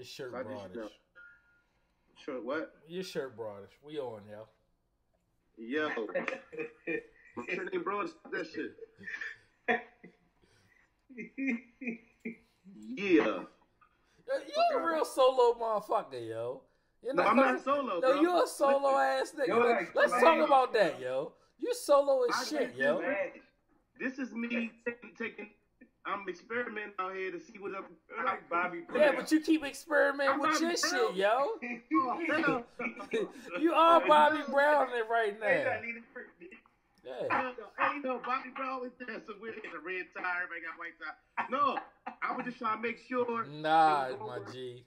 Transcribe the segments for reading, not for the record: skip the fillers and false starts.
Your shirt So I just, broadish. sure, what? Your shirt broadish. We on, yo. Yo. My shirt ain't broad. Stop that shit. Yeah. You're a real solo motherfucker, yo. No, I'm not solo, No, bro. you're a solo ass nigga. You're like, Let's man. talk about that, yo. You solo as shit, yo. This is me taking. I'm experimenting out here to see what I'm. Like Bobby Brown. Yeah, but you keep experimenting with Bobby your Brown. shit, yo. Hell, You are Bobby Brown it right now. Yeah. ain't no Bobby Brown always there. So we're in a red tie. Everybody got white tie. No, I was just trying to make sure. Nah, my G.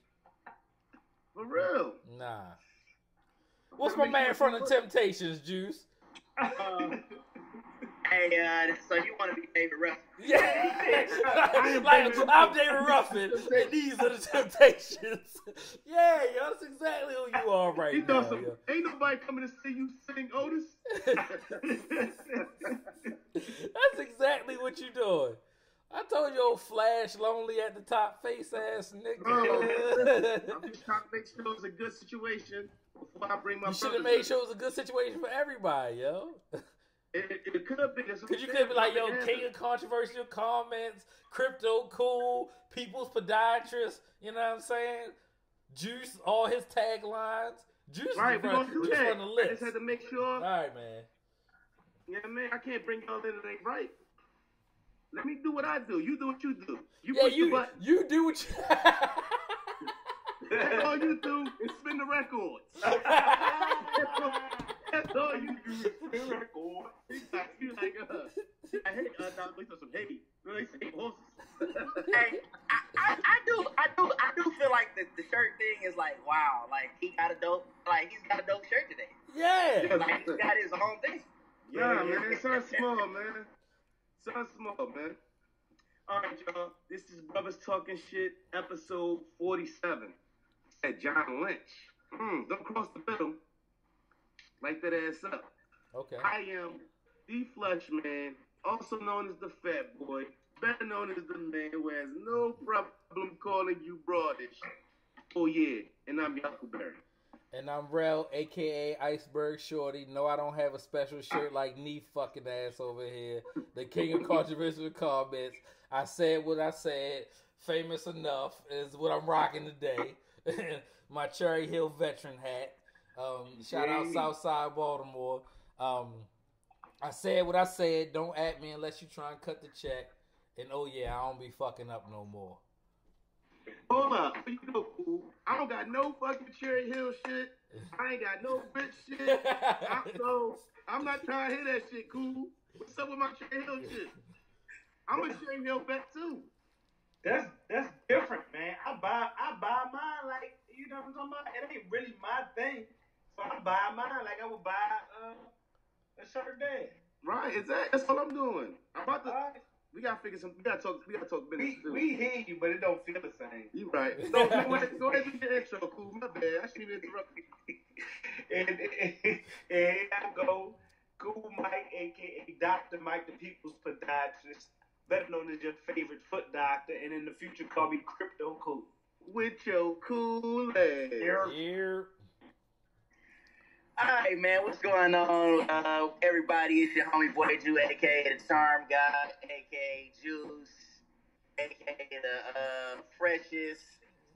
For real. Nah. What's my man from the Temptations, Juice? Hey, so you want to be David Ruffin? Yeah. Like, I'm David Ruffin, and these are the Temptations. Yeah, yo, that's exactly who you are right He now. does some, Yo. ain't nobody coming to see you sing Otis. That's exactly what you doing. I told you, old Flash, lonely at the top, face ass nigga. I'm just trying to make sure it's a good situation before I bring my. You should have made sure it was a good situation for everybody, yo. It could be. Because you could be like, yo, king of controversial comments, crypto cool, people's podiatrist, you know what I'm saying? Juice, all his taglines. Juice Right, we're going to do that. on the I list. just had to make sure. All right, man. Yeah, man, I can't bring y'all in that ain't right. Let me do what I do. You do what you do. You Yeah, push the button. you do what you... That's all you do is spin the records. That's all you do is spin the records. You like, I hate, now we some hate. Really say horses. Hey, I do feel like the shirt thing is like, wow, like he's got a dope shirt today. Yeah. Like he's got his own thing. Yeah, man. Sound small, man. Sound small, man. All right, y'all. This is Brothers Talking Shit, episode 47. Said John Lynch. Don't cross the middle. Light that ass up. Okay. I am the Flush Man, also known as the Fat Boy, better known as the man who has no problem calling you broadish. Oh yeah, and I'm Huckleberry. And I'm Rel, a.k.a. Iceberg Shorty. No, I don't have a special shirt like knee fucking ass over here. The king of controversial comments. I said what I said. Famous enough is what I'm rocking today. My Cherry Hill veteran hat. Shout out Southside Baltimore. I said what I said. Don't at me unless you try and cut the check. And oh yeah, I don't be fucking up no more. Hold up, you know, cool. I don't got no fucking Cherry Hill shit. I ain't got no bitch shit. So I'm not trying to hear that shit, cool. What's up with my Cherry Hill shit? I'm a Cherry Hill vet too. That's different, man. I buy mine like, you know what I'm talking about? It ain't really my thing. So I buy mine like I would buy a shirt day. Right, that's all I'm doing. I'm about to. We gotta figure some. We gotta talk business too. We hear you, but it don't feel the same. You right. So, go ahead and get your intro, cool. My bad. I shouldn't interrupt you. and I go, Cool Mike, aka Dr. Mike, the People's Podiatrist, better known as your favorite foot doctor, and in the future call me Crypto Cool. With your cool ass. Here. All right, man, what's going on, everybody? It's your homie boy Jew, aka the Charm God, aka Juice, aka the freshest,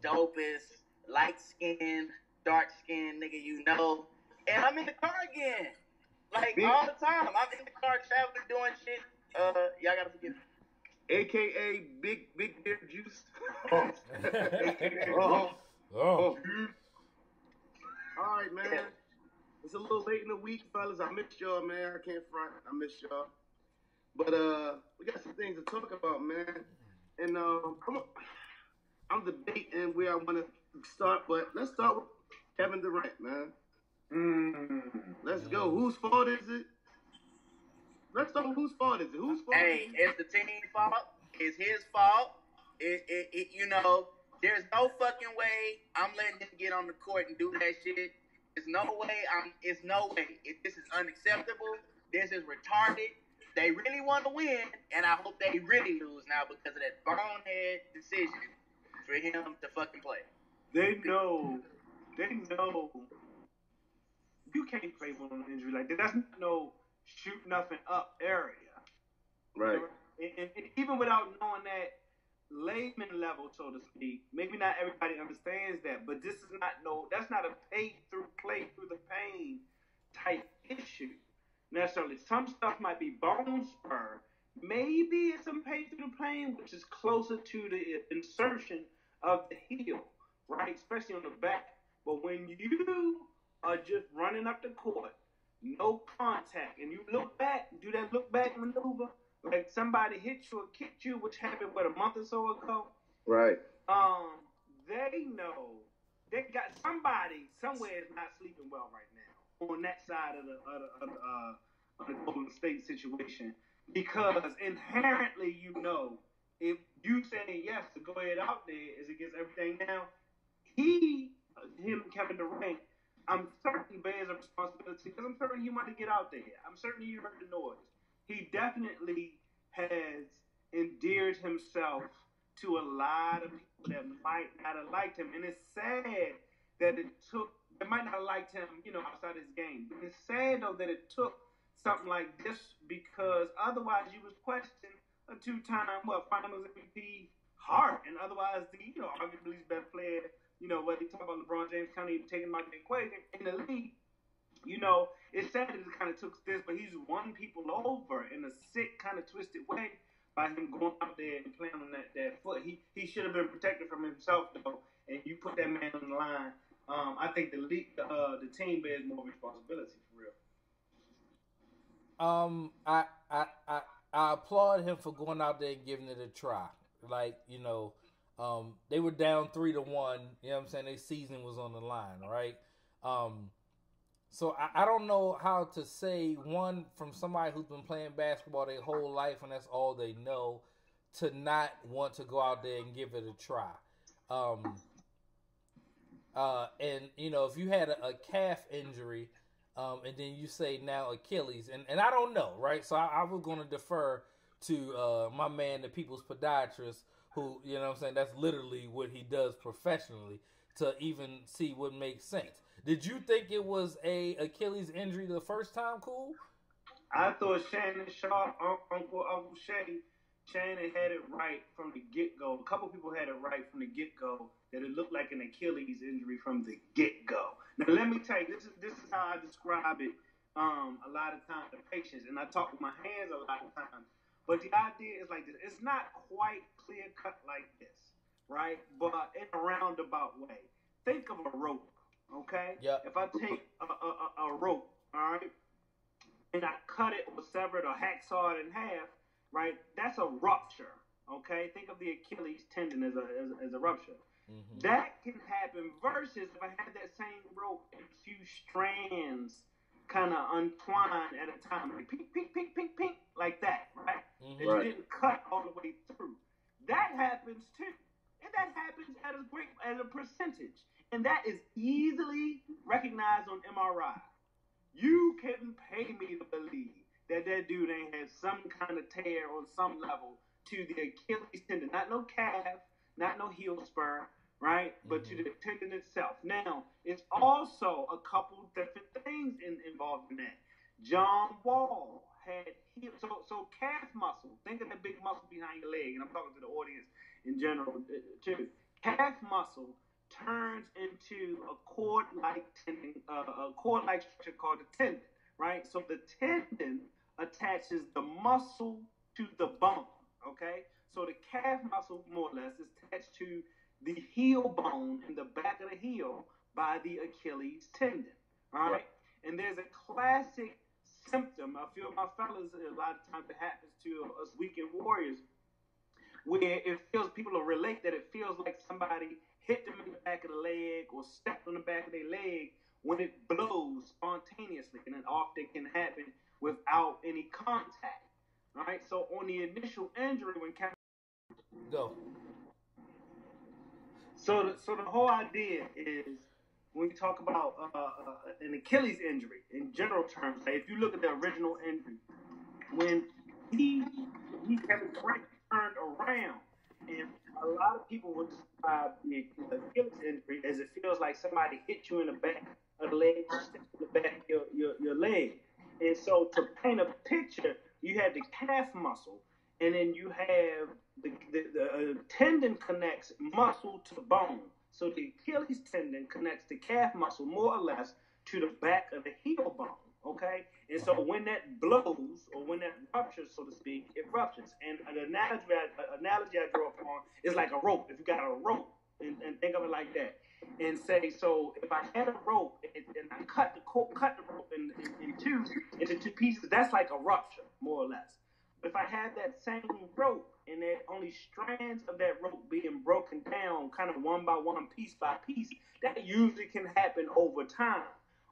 dopest, light skinned, dark skinned nigga you know. And I'm in the car again, like all the time. I'm in the car traveling, doing shit. Y'all gotta forgive me. AKA Big Beard Juice. Oh. All right, man. It's a little late in the week, fellas. I missed y'all, man. I can't front. I missed y'all. But we got some things to talk about, man. And I'm debating where I want to start, but let's start with Kevin Durant, man. Let's go. Whose fault is it? Let's talk. Whose fault is it? Whose fault? Hey, it's the team's fault. It's his fault. It you know, there's no fucking way I'm letting him get on the court and do that shit. There's no way. It's no way. This is unacceptable. This is retarded. They really want to win, and I hope they really lose now because of that bonehead decision for him to fucking play. they know you can't play with an injury like that. That's not no shoot nothing up area. Right. And even without knowing that layman level, so to speak, maybe not everybody understands that, but this is that's not a play through the pain type issue necessarily. Some stuff might be bone spur. Maybe it's some pain through the pain, which is closer to the insertion of the heel, right? Especially on the back. But when you are just running up the court, no contact, and you look back, do that look back maneuver, like somebody hit you or kicked you, which happened a month or so ago. Right. They know they got somebody somewhere is not sleeping well right now on that side of the Golden State situation, because inherently if you saying yes to go ahead out there is against everything now. Kevin Durant, I'm certain bears a responsibility because I'm certain he wanted to get out there. I'm certain you heard the noise. He definitely has endeared himself to a lot of people that might not have liked him. And it's sad that they might not have liked him, outside his game. But it's sad, though, that it took something like this, because otherwise you was questioning a two-time, finals MVP Hart, and otherwise arguably his best player, what they talk about LeBron James kind of taking him out of the equation in the league. It's sad that it kind of took this, but he's won people over in a sick, kind of twisted way by him going out there and playing on that foot. He should have been protected from himself, though, and you put that man on the line. I think the league, the team bears more responsibility for real. I applaud him for going out there and giving it a try. Like, they were down 3-1. You know what I'm saying? Their season was on the line, right? So I don't know how to say, one, from somebody who's been playing basketball their whole life and that's all they know, to not want to go out there and give it a try. And, if you had a calf injury, and then you say now Achilles, and I don't know, right? So I was going to defer to my man, the people's podiatrist, who, that's literally what he does professionally, to even see what makes sense. Did you think it was a Achilles injury the first time, Cool? I thought Shannon Sharp, Uncle Shannon had it right from the get-go. A couple people had it right from the get-go that it looked like an Achilles injury from the get-go. Now, let me tell you, this is how I describe it a lot of times to patients, and I talk with my hands a lot of times. But the idea is like this. It's not quite clear-cut like this, right? But in a roundabout way. Think of a rope, okay? Yep. If I take a rope, all right, and I cut it or sever it or hacksaw it in half, right? That's a rupture, okay? Think of the Achilles tendon as a rupture. Mm-hmm. That can happen versus if I had that same rope and a few strands kind of untwined at a time, like pink, pink, pink, pink, pink, like that, right? Mm-hmm. That you didn't cut all the way through. That happens too. And that happens at a percentage. And that is easily recognized on MRI. You can pay me to believe that dude ain't had some kind of tear on some level to the Achilles tendon. Not no calf, not no heel spur, right? But to the tendon itself. Now, it's also a couple different things involved in that. John Wall had heel, so calf muscle. Think of that big muscle behind your leg, and I'm talking to the audience in general too. Calf muscle turns into a cord-like tendon, a cord-like structure called the tendon, right? So the tendon attaches the muscle to the bone, okay? So the calf muscle, more or less, is attached to the heel bone in the back of the heel by the Achilles tendon, all right? And there's a classic symptom, I feel my fellas, a lot of times it happens to us weekend warriors, where it feels, people will relate that it feels like somebody hit them in the back of the leg or stepped on the back of their leg when it blows spontaneously, and it often can happen without any contact. All right, so on the initial injury, when Kevin go. So the whole idea is when we talk about an Achilles injury in general terms. Like if you look at the original injury, when Kevin Durant turned around and a lot of people would describe the Achilles injury as it feels like somebody hit you in the back of the leg, in the back of your leg. And so to paint a picture, you have the calf muscle, and then you have the tendon connects muscle to bone. So the Achilles tendon connects the calf muscle more or less to the back of the heel bone. Okay, and so when that blows or when that ruptures, so to speak, it ruptures. And an analogy I draw upon is like a rope. If you got a rope, and think of it like that, and say, so if I had a rope and I cut the rope into two pieces, that's like a rupture, more or less. If I had that same rope and there only strands of that rope being broken down, kind of one by one, piece by piece, that usually can happen over time.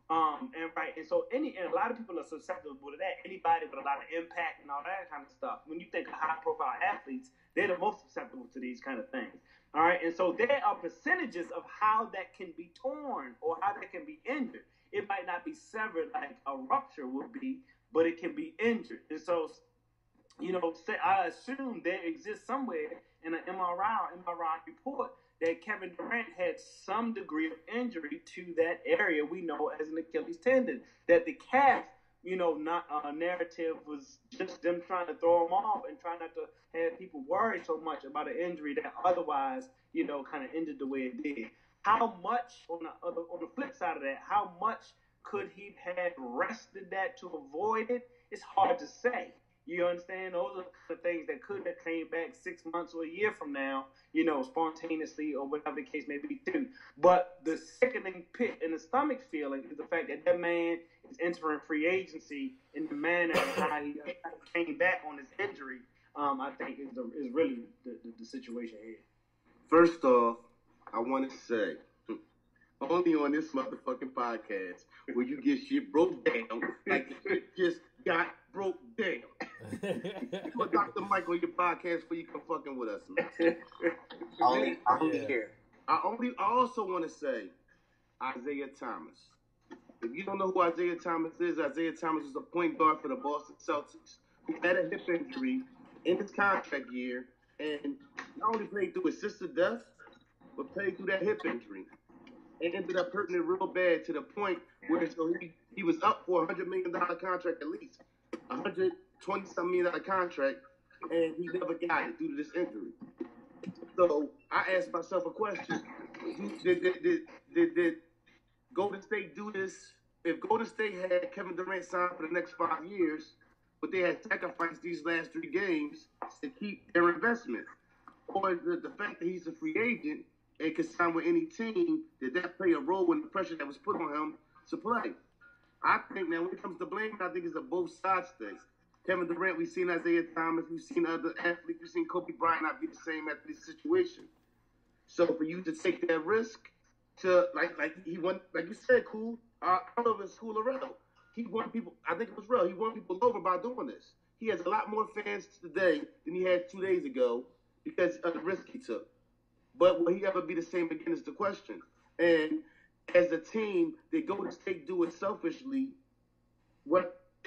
And so and a lot of people are susceptible to that. Anybody with a lot of impact and all that kind of stuff. When you think of high profile athletes, they're the most susceptible to these kind of things. All right, and so there are percentages of how that can be torn or how that can be injured. It might not be severed like a rupture would be, but it can be injured. And so, I assume there exists somewhere in an MRI report that Kevin Durant had some degree of injury to that area we know as an Achilles tendon. That the calf, narrative was just them trying to throw him off and trying not to have people worry so much about an injury that otherwise, kind of ended the way it did. How much on the flip side of that, how much could he have rested that to avoid it? It's hard to say. You understand? Those are the things that could have came back 6 months or a year from now, spontaneously or whatever the case may be too. But the sickening pit in the stomach feeling is the fact that man is entering free agency in the manner of how he came back on his injury. I think is really the situation here. First off, I want to say, only on this motherfucking podcast where you get shit broke down like the shit just got broke down. Put Dr. Mike on your podcast where you come fucking with us, man. Only here. I also want to say Isaiah Thomas. If you don't know who Isaiah Thomas is a point guard for the Boston Celtics who had a hip injury in his contract year and not only played through assisted death, but played through that hip injury. And ended up hurting it real bad to the point where he was up for a $100 million contract at least. $120-some million contract, and he never got it due to this injury. So I asked myself a question. Did Golden State do this? If Golden State had Kevin Durant signed for the next 5 years, but they had sacrificed these last 3 games to keep their investment, or the fact that he's a free agent and can sign with any team, did that play a role in the pressure that was put on him to play? I think now when it comes to blame, I think it's a both sides thing. Kevin Durant, we've seen Isaiah Thomas, we've seen other athletes, we've seen Kobe Bryant not be the same after this situation. So for you to take that risk to like he won, like you said, cool. I don't know if it's cool or real. He won people. I think it was real. He won people over by doing this. He has a lot more fans today than he had 2 days ago because of the risk he took. But will he ever be the same again is the question. And as a team, they Golden State do it selfishly.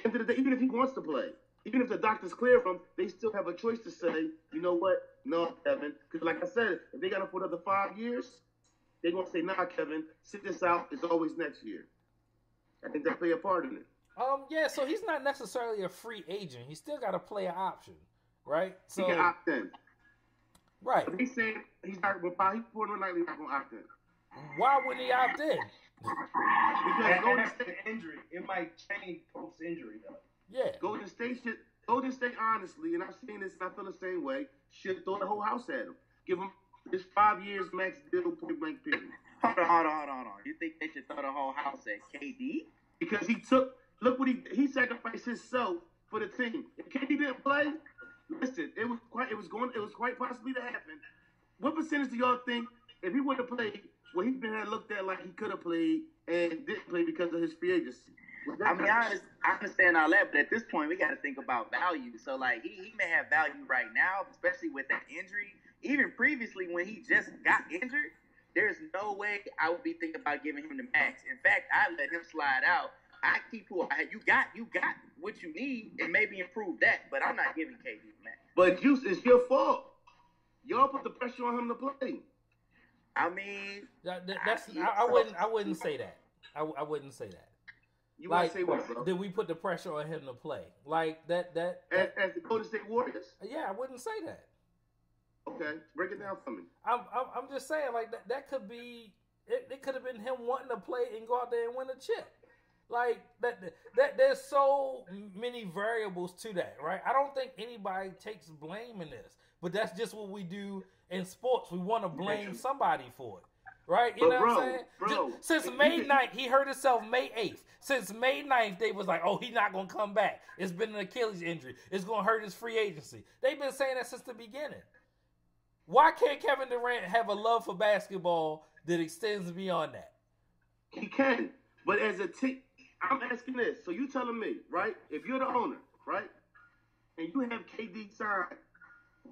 End of the day, even if he wants to play, even if the doctors clear him, they still have a choice to say, you know what? No, Kevin. Because like I said, if they got him for another 5 years, they're going to say, nah, Kevin, sit this out. It's always next year. I think that play a part in it. Yeah, so he's not necessarily a free agent. He still got to play an option, right? So, he can opt in. Right. But he's saying he's not going to opt in. Why wouldn't he opt in? Because Golden State injury, it might change post injury though. Yeah. Golden State, honestly, and I've seen this and I feel the same way, should throw the whole house at him. Give him this 5 years max deal, point blank period. Hold on. You think they should throw the whole house at KD? Because look what he sacrificed himself for the team. If KD didn't play, listen, it was quite possibly to happen. What percentage do y'all think if he would have played, well, he's been looked at like he could have played and didn't play because of his free agency? I mean, I understand all that, but at this point, we got to think about value. So, like, he may have value right now, especially with that injury. Even previously, when he just got injured, there's no way I would be thinking about giving him the max. In fact, I let him slide out. I keep who you got what you need and maybe improve that, but I'm not giving KD the max. But Juice, it's your fault. Y'all put the pressure on him to play. I mean, I wouldn't say that. I wouldn't say that. You Like, want to say what, bro? did we put the pressure on him to play? Like that As the Golden State Warriors? yeah, I wouldn't say that. Okay, break it down for me. I'm just saying, like that could be it could have been him wanting to play and go out there and win a chip. Like that there's so many variables to that, right? I don't think anybody takes blame in this, but that's just what we do in sports. We want to blame somebody for it. Right? You But know bro, what I'm saying? bro, Since May 9th, he hurt himself May 8th. Since May 9th, they was like, oh, he's not going to come back. It's been an Achilles injury. It's going to hurt his free agency. They've been saying that since the beginning. Why can't Kevin Durant have a love for basketball that extends beyond that? He can, but as a team, I'm asking this. So you telling me, right? If you're the owner, right, and you have KD signed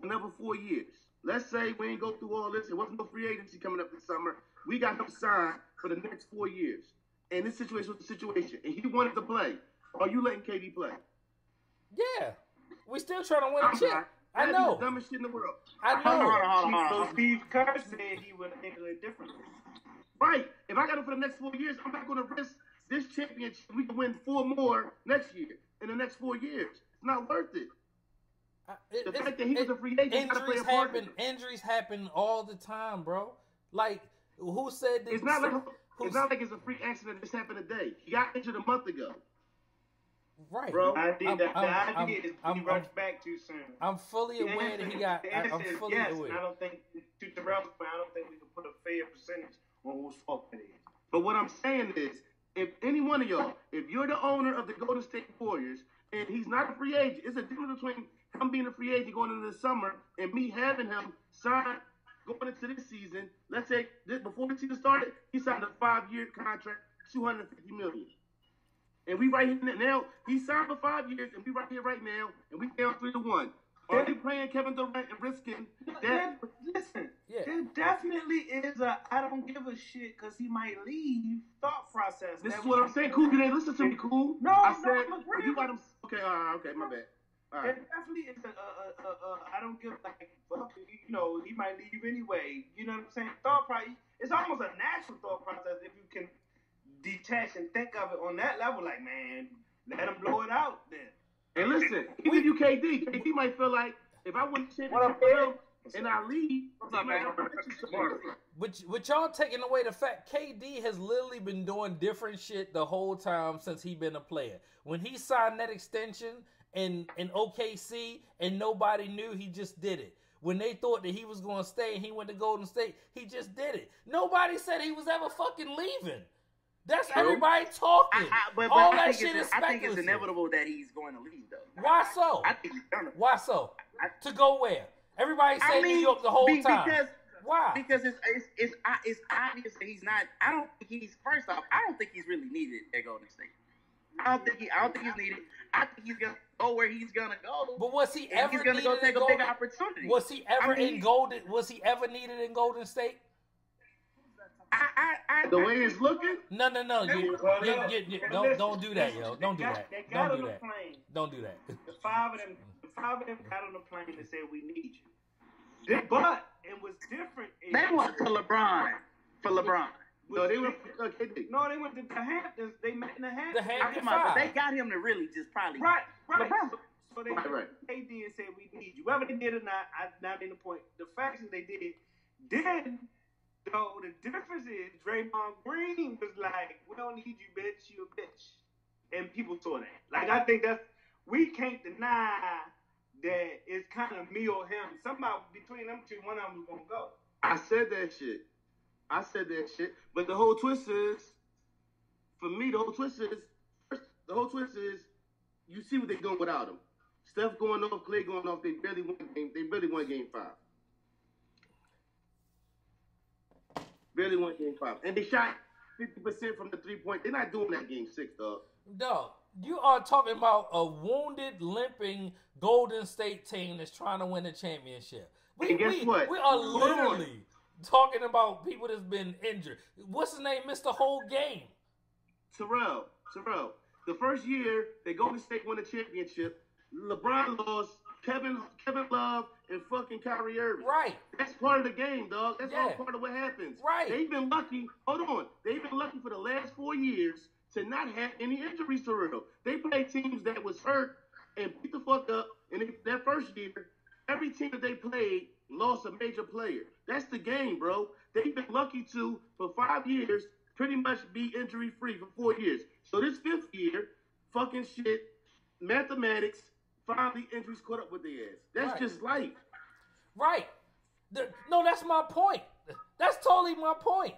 for another 4 years. Let's say we ain't go through all this. There wasn't no free agency coming up this summer. We got him signed for the next 4 years. And this situation was the situation. And he wanted to play. Are you letting KD play? Yeah. We still trying to win I'm a chip. not. I That'd know. be the dumbest shit in the world. I hold know. on. So Steve Kerr said he would handle it differently. Right. If I got him for the next 4 years, I'm not going to risk this championship. We can win 4 more next year. In the next 4 years. It's not worth it. The fact that he was a free agent, gotta play a part in it. Injuries happen all the time, bro. Like, who said that? It's not like it's a freak accident that just happened today. He got injured a month ago. Right, Bro. The idea is he rushed back too soon. I'm fully aware that he got. The answer I'm is fully yes, aware. and I don't think, to Terrell's point, I don't think we can put a fair percentage on whose fault it is. But what I'm saying is, if any one of y'all, if you're the owner of the Golden State Warriors, and he's not a free agent, it's a difference between him being a free agent going into the summer and me having him sign going into this season. Let's say before the season started, he signed a 5-year contract, $250 million. And we right here now, he signed for 5 years, and we right here right now, and we down 3-1. Are you playing Kevin Durant and risking that? Listen, Yeah. there definitely is a I don't give a shit because he might leave thought process. This is what I'm saying. Cool, you didn't listen to me, cool. No, I no, said, I'm agreeing. you got him. Okay, all right, okay, my bad. All There right. definitely is I don't give like fuck, you know, he might leave anyway. You know what I'm saying? Thought process. It's almost a natural thought process if you can detach and think of it on that level. Like, man, let him blow it out then. And listen, even you KD might feel like if I win the championship for him and I leave, he might not want you somewhere. But y'all taking away the fact KD has literally been doing different shit the whole time since he been a player. When he signed that extension in OKC and nobody knew, he just did it. When they thought that he was going to stay and he went to Golden State, he just did it. Nobody said he was ever fucking leaving. That's True. everybody talking. But All I that think shit is I think it's speculative. inevitable that he's going to leave, though. Why so? I think he's gonna. Why so? To go where? Everybody said New York the whole time. Because Why? Because it's obvious that he's not. I don't think he's first off. I don't think he's really needed at Golden State. I don't think he's needed. I think he's gonna go where he's gonna go. But was he and ever he's gonna go needed take in a big Golden? opportunity. Was he ever I mean, in Golden? Was he ever needed in Golden State? I The way it's looking, No. Don't do that, yo. Don't do that. They got Don't on do the that. plane. Don't do that. The five of them got on the plane and said, "We need you." But it was different. they went for LeBron. no, they were KD. No, they went to the Hamptons. They met in the Hamptons. The Hamptons. I'm talking about, they got him to really just probably. Right. LeBron. So they Right. KD and said, "We need you." Whether they did or not, not in the point. The fact is they did. Then, though, the difference is Draymond Green was like, "We don't need you, bitch. You a bitch," and people saw that. Like, I think we can't deny that it's kind of me or him. Somebody between them two, one of them was gonna go. I said that shit. But the whole twist is, for me, the whole twist is, you see what they're doing without him. Steph going off, Clay going off. They barely won game 5. Barely won game 5, and they shot 50% from the 3-point. They're not doing that game 6, dog. Dog, you are talking about a wounded, limping Golden State team that's trying to win a championship. And guess what? We are Hold on. literally talking about people that's been injured. What's his name? Missed the whole game. Terrell. The first year they Golden State won the championship, LeBron lost. Kevin Love and fucking Kyrie Irving. Right. That's part of the game, dog. That's all Yeah. part of what happens. Right. They've been lucky. Hold on. They've been lucky for the last 4 years to not have any injuries to real. They played teams that was hurt and beat the fuck up. And that first year, every team that they played lost a major player. That's the game, bro. They've been lucky to, for 5 years, pretty much be injury free for 4 years. So this 5th year, fucking shit, mathematics, finally injuries caught up with their ass. That's Right. just life. Right. No, that's my point. That's totally my point.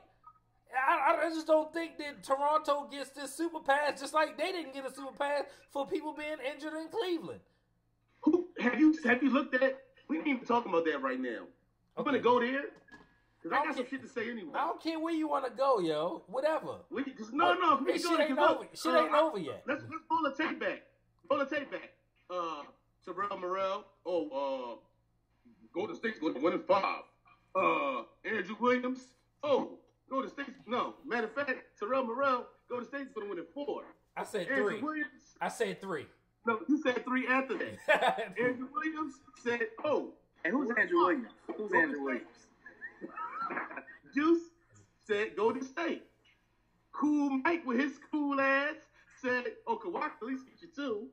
I just don't think that Toronto gets this super pass, just like they didn't get a super pass for people being injured in Cleveland. Have you looked at? We ain't even talking about that right now. I'm gonna go there because I got some shit to say anyway. I don't care where you want to go, yo. Whatever. No. This We can go shit there, ain't 'cause over. Shit ain't over yet. Let's roll the tape back. Terrell Morrell. Golden State's going to win in 5. Andrew Williams. Golden State's no. Matter of fact, Terrell Morrell. Golden State's going to win in 4. I said Andrew 3. Williams. I said 3. No, you said 3 after that. Andrew Williams said, And who's Andrew Williams? Who's Andrew Williams? Juice said Golden State. Cool Mike with his cool ass said, Kawhi at least get you 2.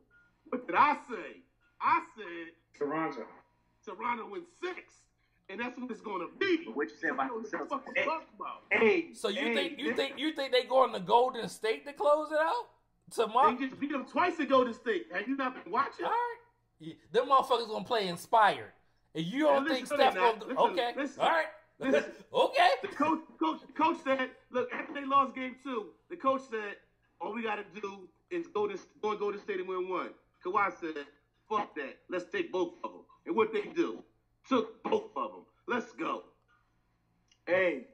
What did I say? I said Toronto. Toronto wins 6. And that's what it's gonna be. But what you said about What the themselves? fuck you talking about? Hey. So you hey, think they going to Golden State to close it out tomorrow? They just beat them twice at Golden State. Have you not been watching? All right. Yeah, them motherfuckers gonna play inspired. And you don't Yeah, think listen, Steph they're gonna not. go, Listen, okay. listen. All right. Listen. Okay. The coach said, look, after they lost game 2, the coach said, all we gotta do is go to Golden State and win 1. Kawhi said, fuck that. Let's take both of them. And what they do? Took both of them. Let's go. Hey,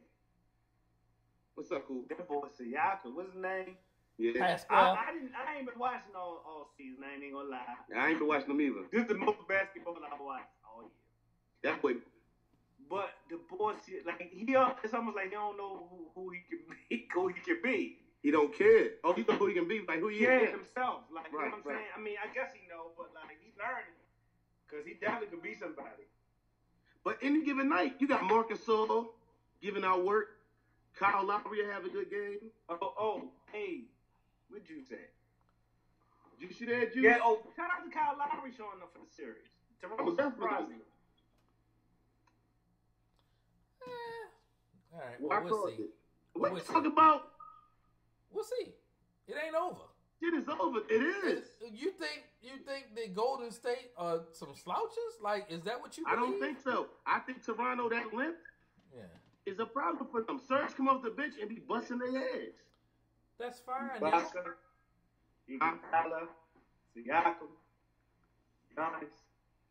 What's up, cool? that boy Siakam, what's his name? Yeah. Pascal. I ain't been watching all season. I ain't gonna lie. I ain't been watching them either. This is the most basketball I've watched all year. That boy. But the boy, like it's almost like he don't know who he can be. Who he can be. He don't care. Oh, he know who he can be, like who he Yeah, is. himself. Like you Right, know what I'm saying. I mean, I guess he know, but like he's learning because he definitely can be somebody. But any given night, you got Marcus Gasol giving out work. Kyle Lowry will have a good game. Hey, what'd you say? Did you see that, Juice? Yeah. Shout out to Kyle Lowry showing up for the series. Toronto surprised me. All right. Well, Well, I we'll called see. it. What We'll you see. talking about? We'll see. It ain't over. Shit is over. It is. You think that Golden State are some slouches? Like, is that what you I believe? don't think so. I think Toronto, that limp, Yeah. is a problem for them. Serge come off the bench and be busting their ass. That's fine. Ibaka, Iguodala, Siakam, Giannis.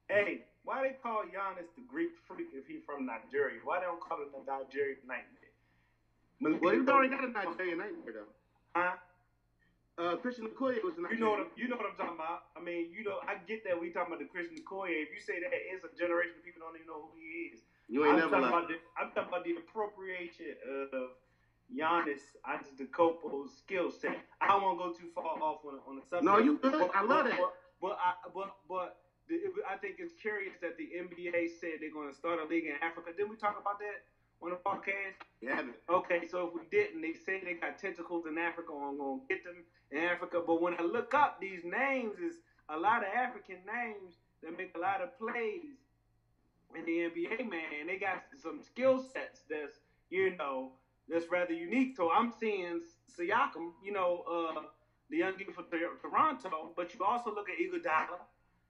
Hey, why they call Giannis the Greek freak if he's from Nigeria? Why they don't call him the Nigerian nightmare? Well, he's already got a Nigerian nightmare, though. Huh? Christian Okoye was a You know what I'm talking about. I mean, I get that we talking about the Christian Okoye. If you say that, it's a generation of people don't even know who he is. You ain't I'm never talking like. about the appropriation of Giannis Antetokounmpo's skill set. I don't want to go too far off on the subject. No, you good. I love that. But I think it's curious that the NBA said they're going to start a league in Africa. Didn't we talk about that on the podcast? You haven't. Okay, so if we didn't, they say they got tentacles in Africa. I'm going to get them in Africa. But when I look up these names, is a lot of African names that make a lot of plays in the NBA, man. They got some skill sets that's rather unique. So I'm seeing Siakam, the young dude for Toronto, but you also look at Iguodala.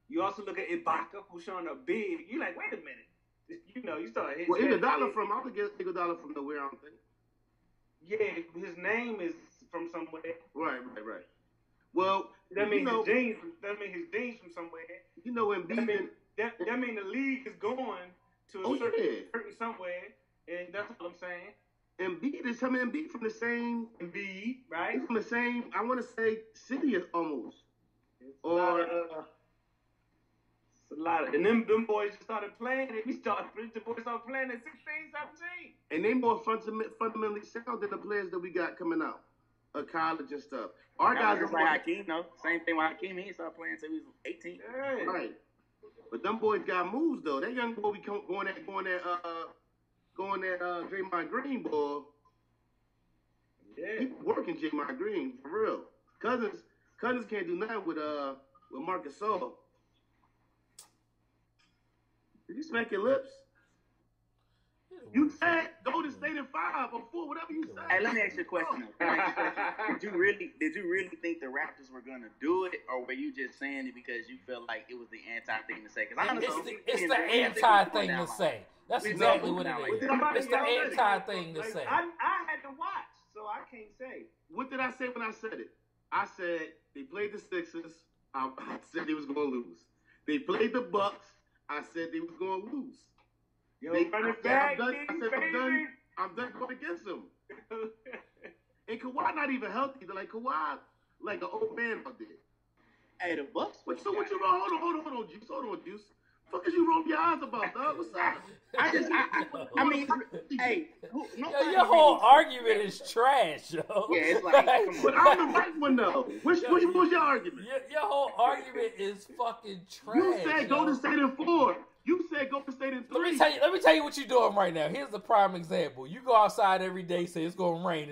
You also look at Ibaka, who's showing up big. You're like, wait a minute. You start hitting. Well, Iguodala from, I would guess Iguodala from nowhere, I don't think. Yeah, his name is from somewhere. Right. Well, That means his genes. That means his genes from somewhere. Embiid. That mean the league is going to a certain somewhere, and that's what I'm saying. Embiid is coming. Embiid from the same. Embiid, right? He's from the same. I want to say city almost. It's a lot of, and them boys just started playing. The boys started playing at 16, 17. And they more fundamentally sound than the players that we got coming out of college and stuff. Our guys are like Hakeem, no? Same thing with Hakeem. He started playing until he was 18. Yeah. right. But them boys got moves though. That young boy be going that Draymond Green boy. Yeah. He working Draymond Green for real. Cousins can't do nothing with Marcus Gasol. Did you smack your lips? You said Golden State in 5 or 4, whatever you said. Hey, let me ask you a question. Did you really think the Raptors were gonna do it, or were you just saying it because you felt like it was the anti thing to say? It's the anti thing to say. That's exactly what it is. It's the anti thing to say. I had to watch, so I can't say. What did I say when I said it? I said they played the Sixers. I said they was gonna lose. They played the Bucks. I said they was gonna lose. Yo, I'm done going against them. And Kawhi not even healthy. They're like Kawhi, like an old man out there. Hey, the Bucks. What you hold on, Juice. Fuck is you rolling your eyes about, dog? What's up? I mean, hey, your whole argument is trash, yo. Yeah, it's like, but I'm the right one though. Which was your argument? Your whole argument is fucking trash. You said Golden State in 4. You said Golden State in 3. Let me tell you what you're doing right now. Here's the prime example. You go outside every day, say it's gonna rain.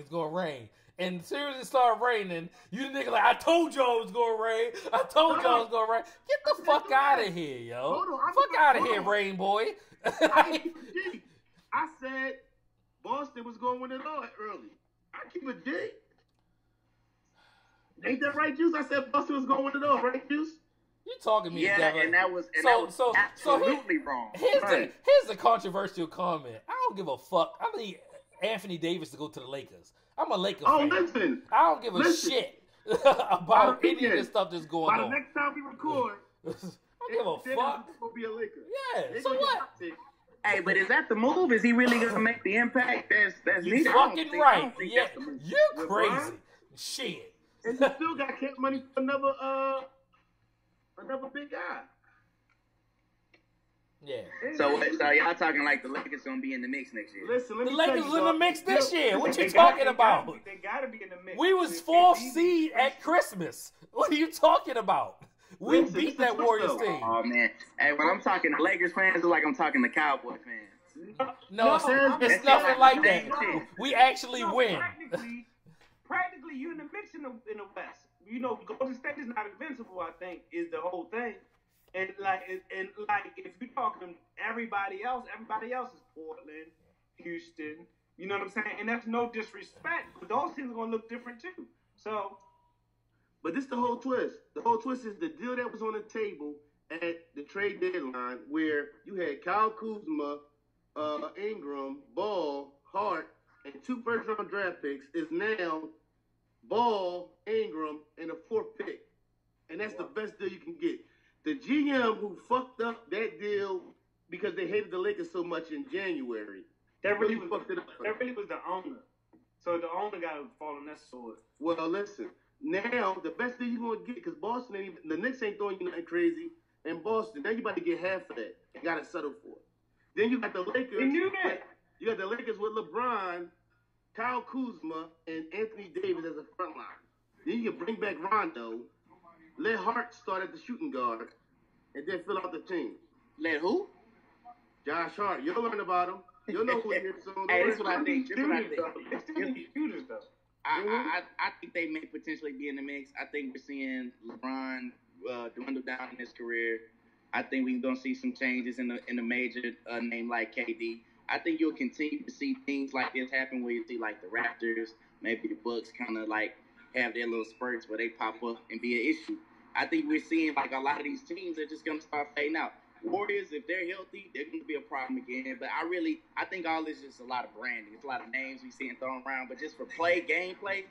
And as soon as it started raining, you the nigga like, I told y'all it was gonna rain. I told y'all it was gonna rain. Get the fuck out of here, yo. Fuck out of here, Rain Boy. I said Boston was going to win it all early. I keep a G. Ain't that right, Juice? I said Boston was going to win it all, right, Juice? You talking me together. And that was absolutely wrong. Here's the controversial comment. I don't give a fuck. I need Anthony Davis to go to the Lakers. I'm a Lakers fan. Listen. I don't give a shit about any of this stuff that's going on. By the next time we record, I don't give a fuck. Gonna be a Laker. Yeah. So what? Hey, but is that the move? Is he really gonna make the impact? That's you fucking right. Yeah, you're crazy. Shit. And you still got cap money for another big guy. Yeah. So y'all talking like the Lakers gonna be in the mix next year? Listen, the Lakers was in the mix this year. What you talking about? They gotta be in the mix. We was 4th seed at Christmas. What are you talking about? We beat that Warriors team. Oh man! Hey, when I'm talking to Lakers fans, it's like I'm talking to Cowboy fans. No, it's nothing like that. We actually win. Practically, you're in the mix in the West. You know, Golden State is not invincible. I think is the whole thing. And if you're talking everybody else is Portland, Houston. You know what I'm saying? And that's no disrespect, but those teams are gonna look different too. So, but this the whole twist. The whole twist is the deal that was on the table at the trade deadline, where you had Kyle Kuzma, Ingram, Ball, Hart, and 2 first-round draft picks. Is now Ball, Ingram, and a 4th pick, and that's the best deal you can get. The GM who fucked up that deal because they hated the Lakers so much in January. That really was the owner. So the owner got to fall on that sword. Well, listen. Now, the best thing you're going to get, because Boston ain't even, the Knicks ain't throwing you nothing crazy. In Boston, now you about to get half of that. You got to settle for it. Then you got the Lakers. You knew that. You got the Lakers with LeBron, Kyle Kuzma, and Anthony Davis as a front line. Then you can bring back Rondo. Let Hart start at the shooting guard, and then fill out the team. Let who? Josh Hart. You'll learn about him. You'll know who he is soon. Hey, this is what I think. Shooters, though. I think they may potentially be in the mix. I think we're seeing LeBron dwindle down in his career. I think we're going to see some changes in the major name like KD. I think you'll continue to see things like this happen where you see like the Raptors, maybe the Bucks kind of like have their little spurts where they pop up and be an issue. I think we're seeing like a lot of these teams are just going to start fading out. Warriors, if they're healthy, they're going to be a problem again. But I think all this is just a lot of branding. It's a lot of names we see thrown around. But just for gameplay,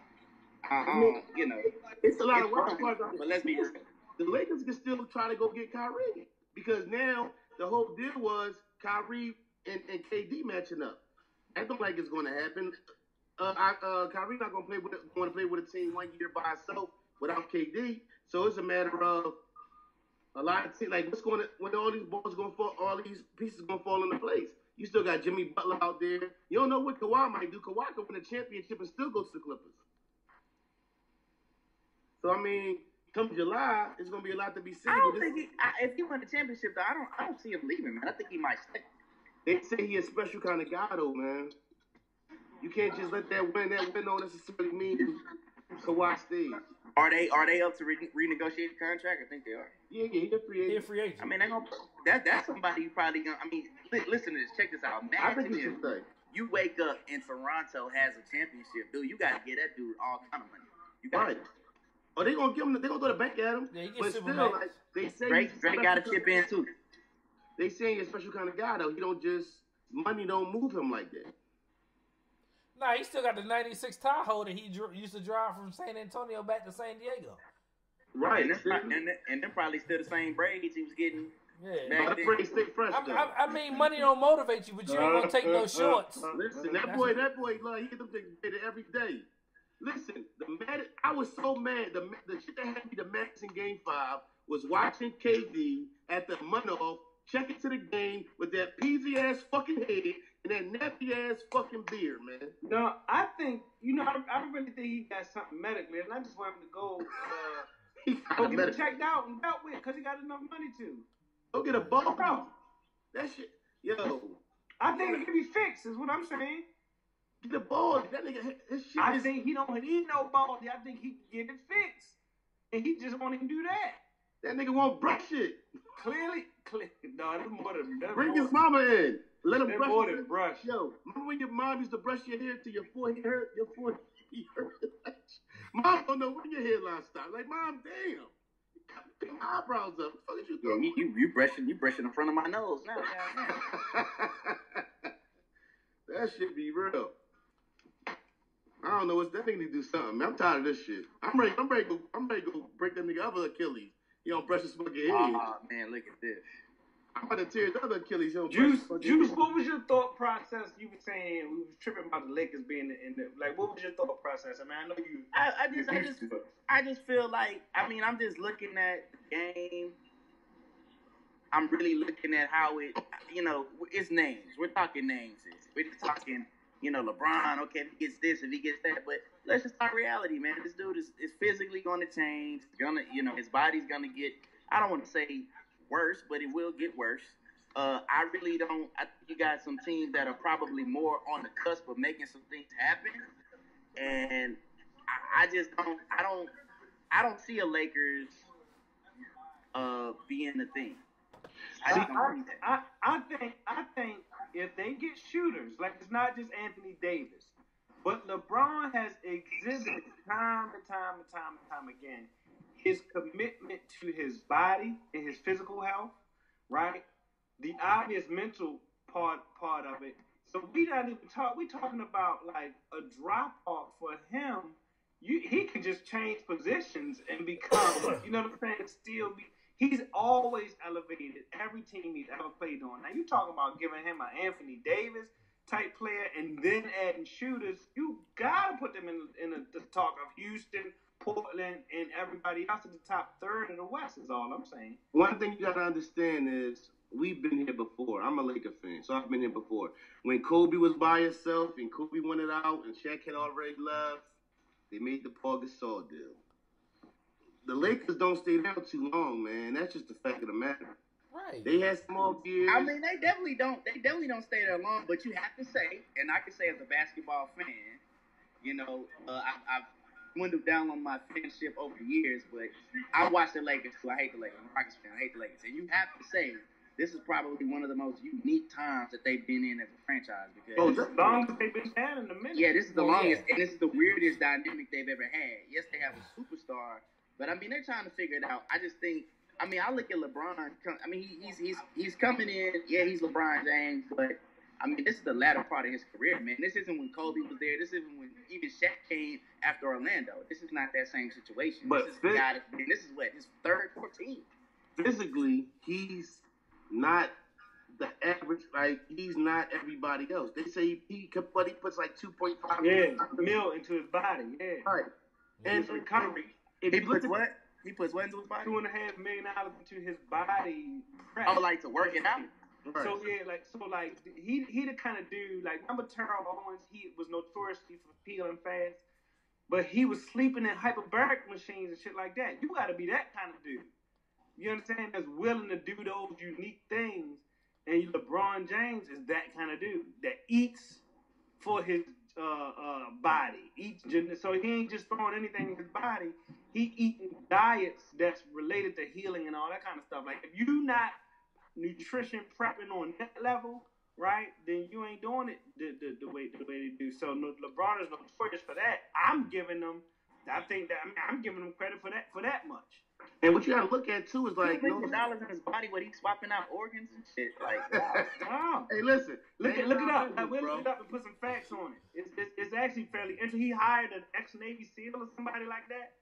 you know. It's a lot of work. But let's be real. The Lakers can still try to go get Kyrie. Because now the whole deal was Kyrie and KD matching up. I don't think it's going to happen. Kyrie not going to play with a team 1 year by himself without KD. So it's a matter of a lot of teams, like when all these balls going to fall, all these pieces going to fall into place. You still got Jimmy Butler out there. You don't know what Kawhi might do. Kawhi could win a championship and still go to the Clippers. So I mean, come July, it's gonna be a lot to be said. I don't think if he won the championship, though, I don't see him leaving, man. I think he might stay. They say he's a special kind of guy, though, man. You can't just let that win don't necessarily mean Kawhi stays. Are they up to renegotiate the contract? I think they are. Yeah, he's a free agent. free agent. I mean, that's somebody you probably gonna. I mean, listen to this. Check this out. I think Imagine he should stay. you wake up and Toronto has a championship, dude. You gotta get that dude all kind of money. You got Right. Oh, they gonna give him. They gonna throw the bank at him. Yeah, he gets But super still, max. like they say, Drake got to chip in too. They saying he's a special kind of guy, though. He don't just money don't move him like that. Nah, he still got the 96 Tahoe that he used to drive from San Antonio back to San Diego. Right. And then probably still the same braids he was getting. Yeah. That brain stay fresh, though. I mean, money don't motivate you, but you ain't gonna take no shorts. Listen, that boy, look, he get them things every day. Listen, I was so mad. The shit that had me the max in Game 5 was watching KD at the Manoff check into the game with that peasy ass fucking head and that nappy ass fucking beard, man. No, I think I really think he got something medically, and I just want him to go get him checked out and dealt with because he got enough money to. Go get a ball. That shit, yo. I think it can be fixed. Is what I'm saying. Get the ball. That nigga, his shit. I think he don't need no ball. I think he can get it fixed, and he just won't even do that. That nigga won't brush it. Clearly, no, that's more than that. Bring his mama in. Let him That brush. more than brush. Yo, remember when your mom used to brush your hair till your forehead hurt? Your forehead hurt. Mom don't know when your hairline stopped. Like, Mom, damn. Pick my eyebrows up. What the fuck is you doing? You brushing in front of my nose now. That shit be real. I don't know. That nigga need to do something. Man, I'm tired of this shit. I'm ready to go break that nigga other Achilles. He don't brush his fucking head. Oh man, look at this. I'm about to tear his other Achilles. Juice, what was your thought process? You were saying we was tripping about the Lakers being in the like. What was your thought process? I mean, I know you. I just feel like I'm just looking at the game. I'm really looking at how it's names. We're talking names. We're just talking, LeBron. Okay, if he gets this, if he gets that, but let's just talk reality, man. This dude is physically going to change. His body's going to get. I don't want to say worse, but it will get worse. I really don't. I think you got some teams that are probably more on the cusp of making some things happen, and I just don't. I don't see a Lakers being a thing. I think if they get shooters, like it's not just Anthony Davis, but LeBron has exhibited time and time again his commitment to his body and his physical health, right? The obvious mental part of it. So we talking about like a drop off for him. He can just change positions and become, you know what I'm saying? He's always elevated every team he's ever played on. Now you talking about giving him an Anthony Davis type player and then adding shooters. You gotta put them in the talk of Houston, Portland, and everybody else in the top third of the West is all I'm saying. One thing you gotta understand is we've been here before. I'm a Laker fan, so I've been here before. When Kobe was by himself and Kobe wanted out and Shaq had already left, they made the Paul Gasol deal. The Lakers don't stay down too long, man. That's just the fact of the matter. Right. They had small years. I mean, they definitely don't stay there long. But you have to say, and I can say as a basketball fan, I've dwindled down on my fanship over the years, but I watch the Lakers too. I hate the Lakers. I'm a Rockets fan. I hate the Lakers, and you have to say this is probably one of the most unique times that they've been in as a franchise because the longest they've been had in a minute. Yeah, this is the longest, and this is the weirdest dynamic they've ever had. Yes, they have a superstar. But I mean, they're trying to figure it out. I just think. I mean, I look at LeBron. I mean, he's coming in. Yeah, he's LeBron James. But I mean, this is the latter part of his career, man. This isn't when Kobe was there. This isn't when even Shaq came after Orlando. This is not that same situation. But this is the guy. This is what his third 14. Physically, he's not the average. Like he's not everybody else. They say he puts like 2.5 mil into his body. Yeah, right. And recovery. He puts what? He puts what into his body? $2.5 million into his body. Prep. Oh, like to work it out. Right. So he the kind of dude like remember Terrell Owens? He was notoriously for peeling fast, but he was sleeping in hyperbaric machines and shit like that. You got to be that kind of dude. You understand? That's willing to do those unique things. And LeBron James is that kind of dude that eats for his body. So he ain't just throwing anything in his body. He eating diets that's related to healing and all that kind of stuff. Like if you not nutrition prepping on that level, right, then you ain't doing it the way they do. So LeBron is notorious for that. I'm giving them credit for that much. And what you gotta look at too is like dollars in his body where he's swapping out organs and shit. Like, wow. Hey, listen, look it up. We'll look it up and put some facts on it. It's actually fairly interesting. He hired an ex-Navy SEAL or somebody like that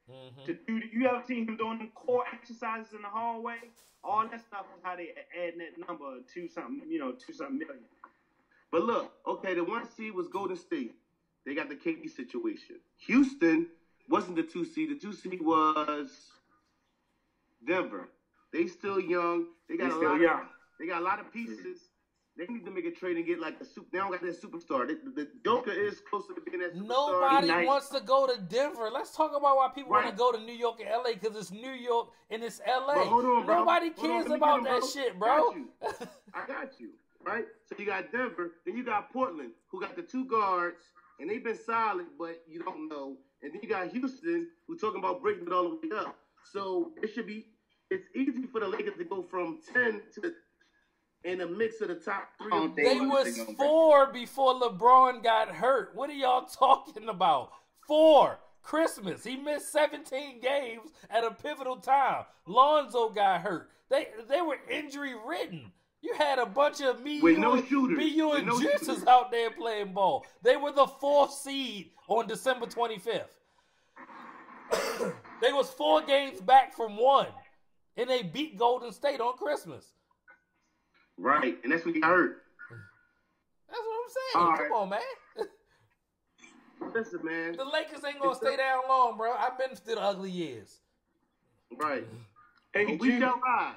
to do. You ever seen him doing them core exercises in the hallway? All that stuff is how they adding that number to something, to something million. But look, okay, the 1 seed was Golden State. They got the KD situation. Houston wasn't the 2 seed. The 2 seed was Denver. They still young. They got a lot of pieces. They need to make a trade and get like a super. They don't got that superstar. The Joker is closer to being that superstar. Nobody wants to go to Denver. Let's talk about why people want to go to New York and LA because it's New York and it's LA. But hold on, bro. Nobody cares about that shit, bro. I got you. Right? So you got Denver, then you got Portland, who got the 2 guards, and they've been solid, but you don't know. And then you got Houston, who's talking about breaking it all the way up. So it's easy for the Lakers to go from 10 to in a mix of the top 3. They was 4 before LeBron got hurt. What are y'all talking about? 4. Christmas. He missed 17 games at a pivotal time. Lonzo got hurt. They were injury ridden. You had a bunch of me, you and Juices out there playing ball. They were the 4th seed on December 25th. They was 4 games back from 1. And they beat Golden State on Christmas. Right, and that's when he got hurt. That's what I'm saying. Come on, man. Listen, man. The Lakers ain't gonna stay down long, bro. I've been through the ugly years. Right. Hey, we shall rise.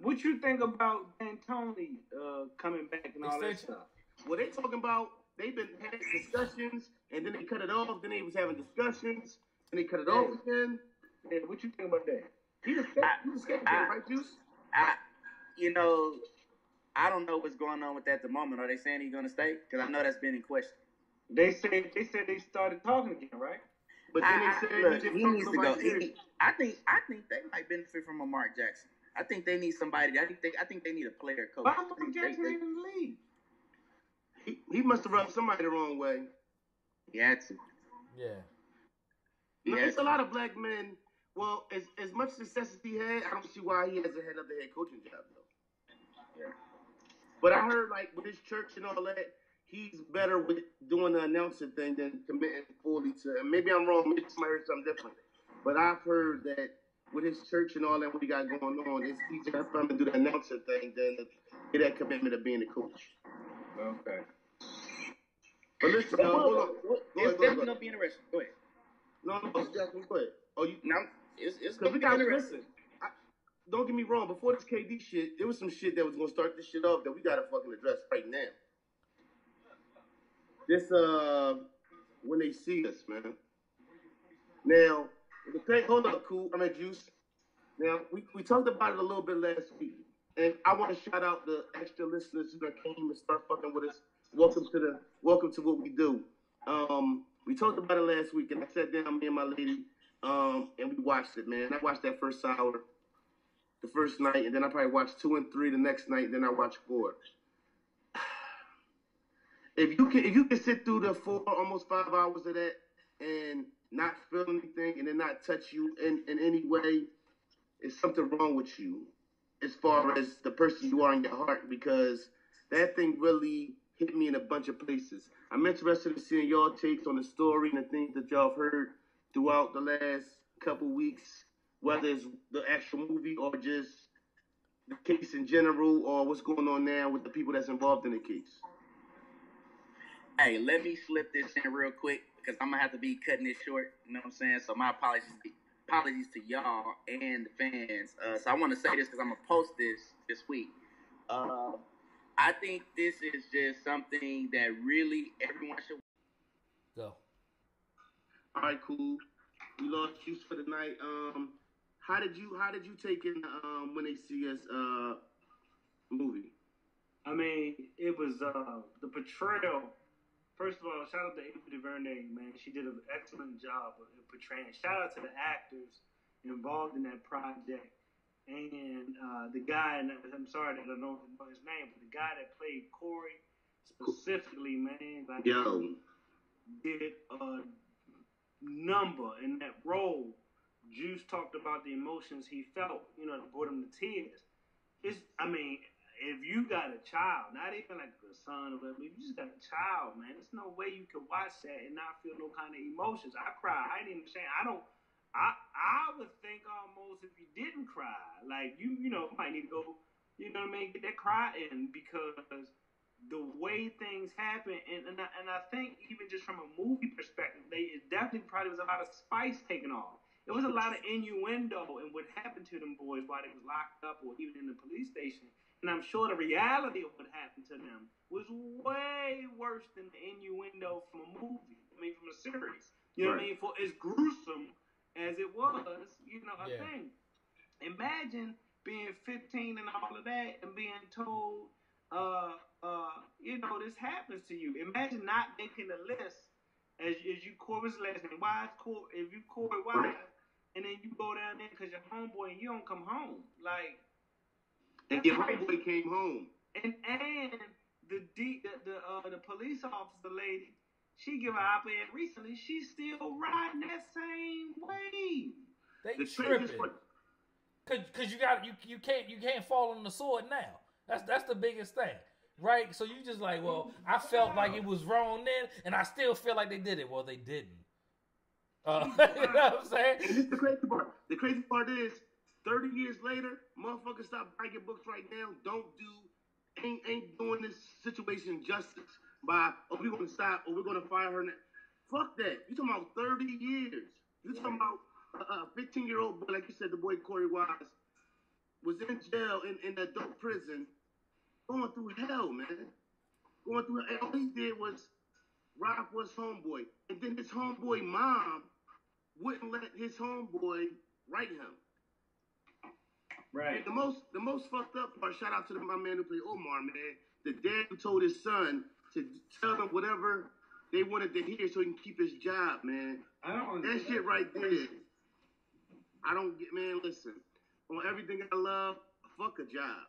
What you think about D'Antoni coming back and all that stuff? Well, they talking about they've been having discussions, and then they cut it off. Then they was having discussions, and they cut it off again. Hey, what you think about that? He's a scapegoat, right, Juice? I don't know what's going on with that at the moment. Are they saying he's gonna stay? Because I know that's been in question. They said they started talking again, right? But then they said he needs to go. I think they might benefit from a Mark Jackson. I think they need somebody. I think they need a player coach. Why Mark Jackson ain't in the league? He must have rubbed somebody the wrong way. He had to. Yeah. It's a lot of black men. Well, as much success as he had, I don't see why he hasn't had another head coaching job though. Yeah. But I heard like with his church and all that, he's better with doing the announcing thing than committing fully to. And maybe I'm wrong. Maybe somebody heard something different. But I've heard that with his church and all that, what he got going on, it's easier for him to do the announcing thing than to get that commitment of being a coach. Okay. But listen, hold on. It's definitely gonna be interesting. Go ahead. No, Jackson, go ahead. It's gonna be interesting. Don't get me wrong. Before this KD shit, there was some shit that was gonna start this shit off that we gotta fucking address right now. This when they see us, man. Now, hold up, cool. I'm at Juice. Now we talked about it a little bit last week, and I want to shout out the extra listeners who came and start fucking with us. Welcome to what we do. We talked about it last week, and I sat down, me and my lady, and we watched it, man. I watched that first hour, the first night, and then I probably watched 2 and 3 the next night, and then I watched 4. If you can sit through the 4, almost 5 hours of that and not feel anything and then not touch you in any way, it's something wrong with you as far as the person you are in your heart, because that thing really hit me in a bunch of places. I'm interested in seeing y'all takes on the story and the things that y'all have heard throughout the last couple weeks, whether it's the actual movie or just the case in general or what's going on now with the people that's involved in the case. Hey, let me slip this in real quick because I'm going to have to be cutting this short. You know what I'm saying? So my apologies to y'all and the fans. So I want to say this because I'm going to post this week. I think this is just something that really everyone should go. All right, cool. We lost Juice for the night. How did you take in when they see us movie? I mean, it was the portrayal. First of all, shout out to Ava DuVernay, man. She did an excellent job of portraying. Shout out to the actors involved in that project. And the guy, and I'm sorry that I don't know his name, but the guy that played Corey specifically, man, like, did a number in that role. Juice talked about the emotions he felt, that brought him to tears. I mean, if you got a child, not even like a son or whatever, if you just got a child, man, there's no way you can watch that and not feel no kind of emotions. I cry. I ain't even saying I would think almost if you didn't cry, like you might need to go, get that cry in, because the way things happen, and I think even just from a movie perspective, it definitely probably was a lot of spice taken off. There was a lot of innuendo in what happened to them boys while they was locked up or even in the police station. And I'm sure the reality of what happened to them was way worse than the innuendo from a movie. I mean, from a series. You know what I mean? For as gruesome as it was, a thing. Imagine being 15 and all of that and being told, this happens to you. Imagine not making a list as you Corey's last name. Why is Corey? If you Corey Wise, and then you go down there because you're homeboy and you don't come home, like. And your homeboy came home. And the police officer lady, she gave an op-ed recently. She's still riding that same wave. They tripping. Cause you can't fall on the sword now. That's the biggest thing. Right? So you just like, well, I felt like it was wrong then, and I still feel like they did it. Well, they didn't. You know what I'm saying? And this is the crazy part. The crazy part is, 30 years later, motherfuckers stop buying books right now. Ain't doing this situation justice by, we're gonna stop or we're gonna fire her now. Fuck that. You talking about 30 years. You talking about a 15-year-old boy, like you said, the boy Corey Wise was in jail in adult prison, going through hell, man. Going through hell. And all he did was rob his homeboy. And then his homeboy mom wouldn't let his homeboy write him. Right. And the most fucked up part, shout out to my man who played Omar, man. The dad who told his son to tell them whatever they wanted to hear so he can keep his job, man. That shit right there. I don't get, man, listen. On everything I love, fuck a job.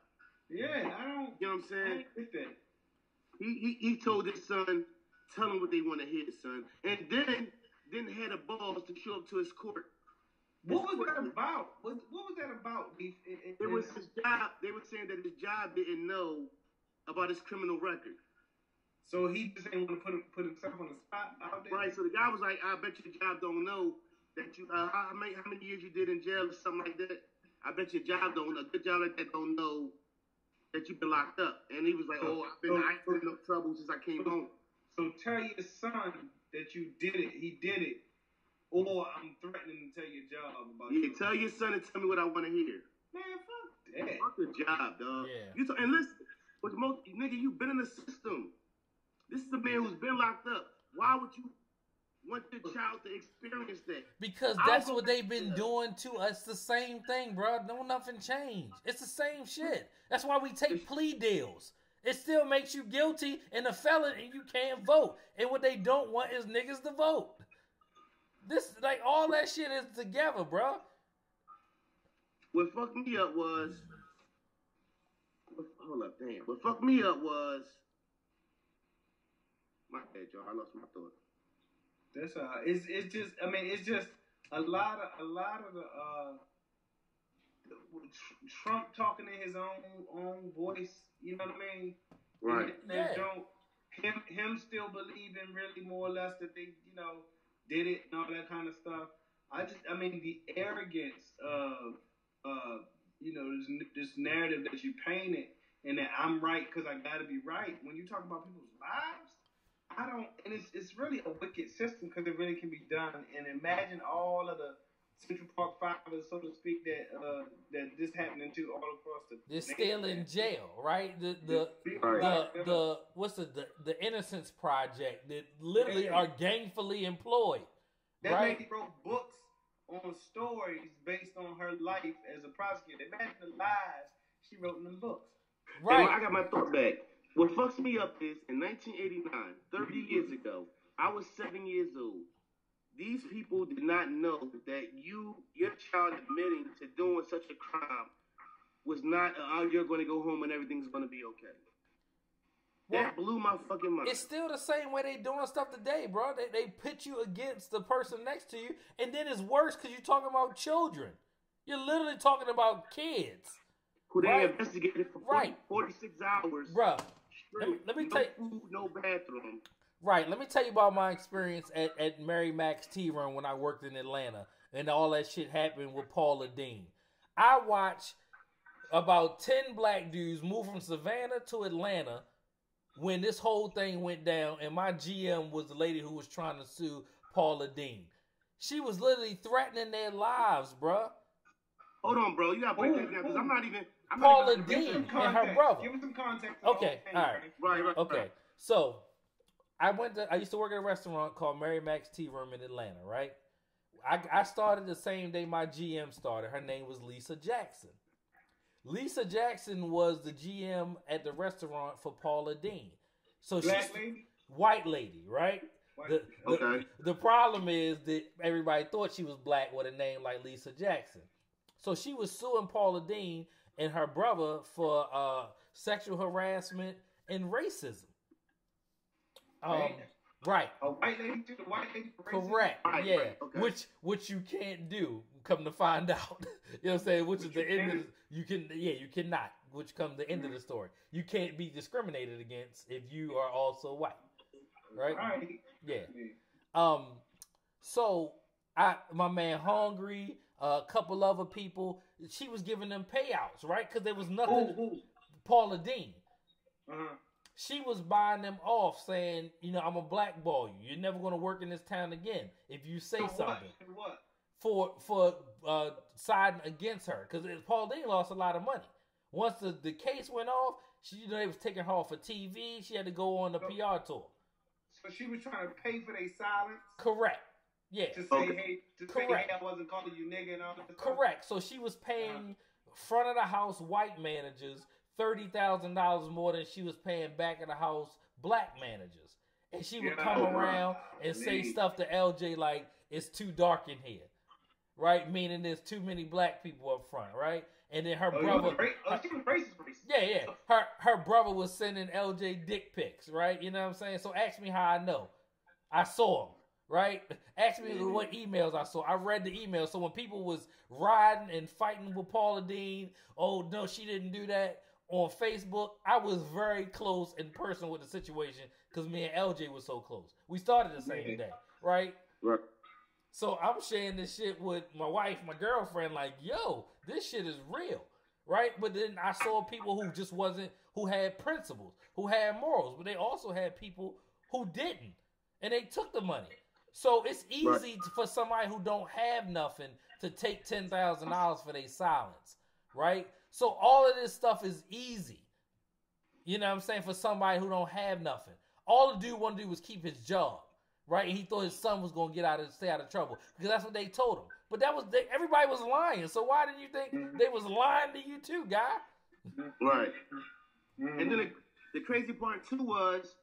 Yeah, I don't. You know what I'm saying? I ain't with that. He told his son, tell him what they want to hear, son. And then had the balls to show up to his court. What was that about? What was that about? It was his job. They were saying that his job didn't know about his criminal record. So he just didn't want to put himself on the spot out there? Right, so the guy was like, I bet your job don't know that you, how many years you did in jail or something like that. I bet your job don't, a good job like that don't know that you've been locked up. And he was like, I've been in no trouble since I came home. So tell your son that you did it, he did it, or I'm threatening to tell your job about it. Yeah, tell your son and tell me what I want to hear. Man, fuck that. Fuck the job, dog. Yeah. And listen, nigga, you've been in the system. This is a man who's been locked up. Why would you want your child to experience that? Because that's what they've been doing to us. The same thing, bro. No, nothing changed. It's the same shit. That's why we take plea deals. It still makes you guilty and a felon, and you can't vote. And what they don't want is niggas to vote. This, like, all that shit is together, bro. What fucked me up was, hold up, damn. What fucked me up was, my bad, y'all. I lost my thought. That's it's just, I mean, it's just a lot of the Trump talking in his own voice. You know what I mean? Right. And him still believing really more or less that they, did it and all that kind of stuff. I mean, the arrogance of, this narrative that you painted and that I'm right because I got to be right. When you talk about people's lives, and it's really a wicked system because it really can be done. And imagine all of the Central Park Fivers, so to speak, that this happening to all across the. They're still in jail, right? The Innocence Project that literally are gainfully employed. That Right. lady wrote books on stories based on her life as a prosecutor. Imagine the lies she wrote in them books. Right. Hey, I got my thought back. What fucks me up is in 1989, 30 years ago, I was 7 years old. These people did not know that your child admitting to doing such a crime was not, you're going to go home and everything's going to be okay. Well, That blew my fucking mind. it's still the same way they doing stuff today, bro. They pit you against the person next to you, and then it's worse because you're talking about children. You're literally talking about kids. Who they Right. investigated for Right. 46 hours. Bruh, Straight. let me No tell you. food, no bathroom. Right, let me tell you about my experience at Mary Mac's Tea Room when I worked in Atlanta and all that shit happened with Paula Dean. I watched about 10 black dudes move from Savannah to Atlanta when this whole thing went down, and my GM was the lady who was trying to sue Paula Dean. She was literally threatening their lives, bruh. Hold on, bro. You got to break that down because I'm not even. Paula not Dean even and her brother. Give us some context. Okay, all right. Right. Okay, so I used to work at a restaurant called Mary Mac's Tea Room in Atlanta, right? I started the same day my GM started. Her name was Lisa Jackson. Lisa Jackson was the GM at the restaurant for Paula Dean. So Black lady? white lady, right? Okay. The problem is that everybody thought she was black with a name like Lisa Jackson. So she was suing Paula Dean and her brother for sexual harassment and racism. Right. A white lady to the white lady for racism? Correct. Right, Yeah. right, okay. Which you can't do. Come to find out, you know what I'm saying? Which is the end of you cannot. Which comes the end of the story. You can't be discriminated against if you are also white. Right? All right. Yeah. So my man Hungry, a couple other people, she was giving them payouts, right? Because there was nothing. Ooh. Paula Dean. Uh-huh. She was buying them off, saying, I'm a blackball you. You're never going to work in this town again if you say something. What? For siding against her, because Paul Dean lost a lot of money. Once the case went off, they was taking her off of TV. She had to go on the PR tour. So she was trying to pay for their silence. Correct. Yeah. To say, Correct. Hey, I wasn't calling you nigga and all that stuff. Correct. So she was paying front of the house white managers $30,000 more than she was paying back of the house black managers, and she would come around and say stuff to LJ like it's too dark in here. Right, meaning there's too many black people up front, right? And then her brother, she was racist. yeah. Her brother was sending LJ dick pics, right? You know what I'm saying? So ask me how I know. I saw them, right? Ask me what emails I saw. I read the emails. So when people was riding and fighting with Paula Dean, oh no, she didn't do that on Facebook, I was very close in person with the situation because me and LJ was so close. We started the same day, right? Right. So I'm sharing this shit with my wife, my girlfriend, like, yo, this shit is real, right? But then I saw people who had principles, who had morals, but they also had people who didn't, and they took the money. So it's easy for somebody who don't have nothing to take $10,000 for their silence, right? So all of this stuff is easy, you know what I'm saying, for somebody who don't have nothing. All the dude wanted to do was keep his job. Right, and he thought his son was gonna stay out of trouble because that's what they told him. But everybody was lying. So why did you think they was lying to you too, guy? Right. And then the crazy part too was,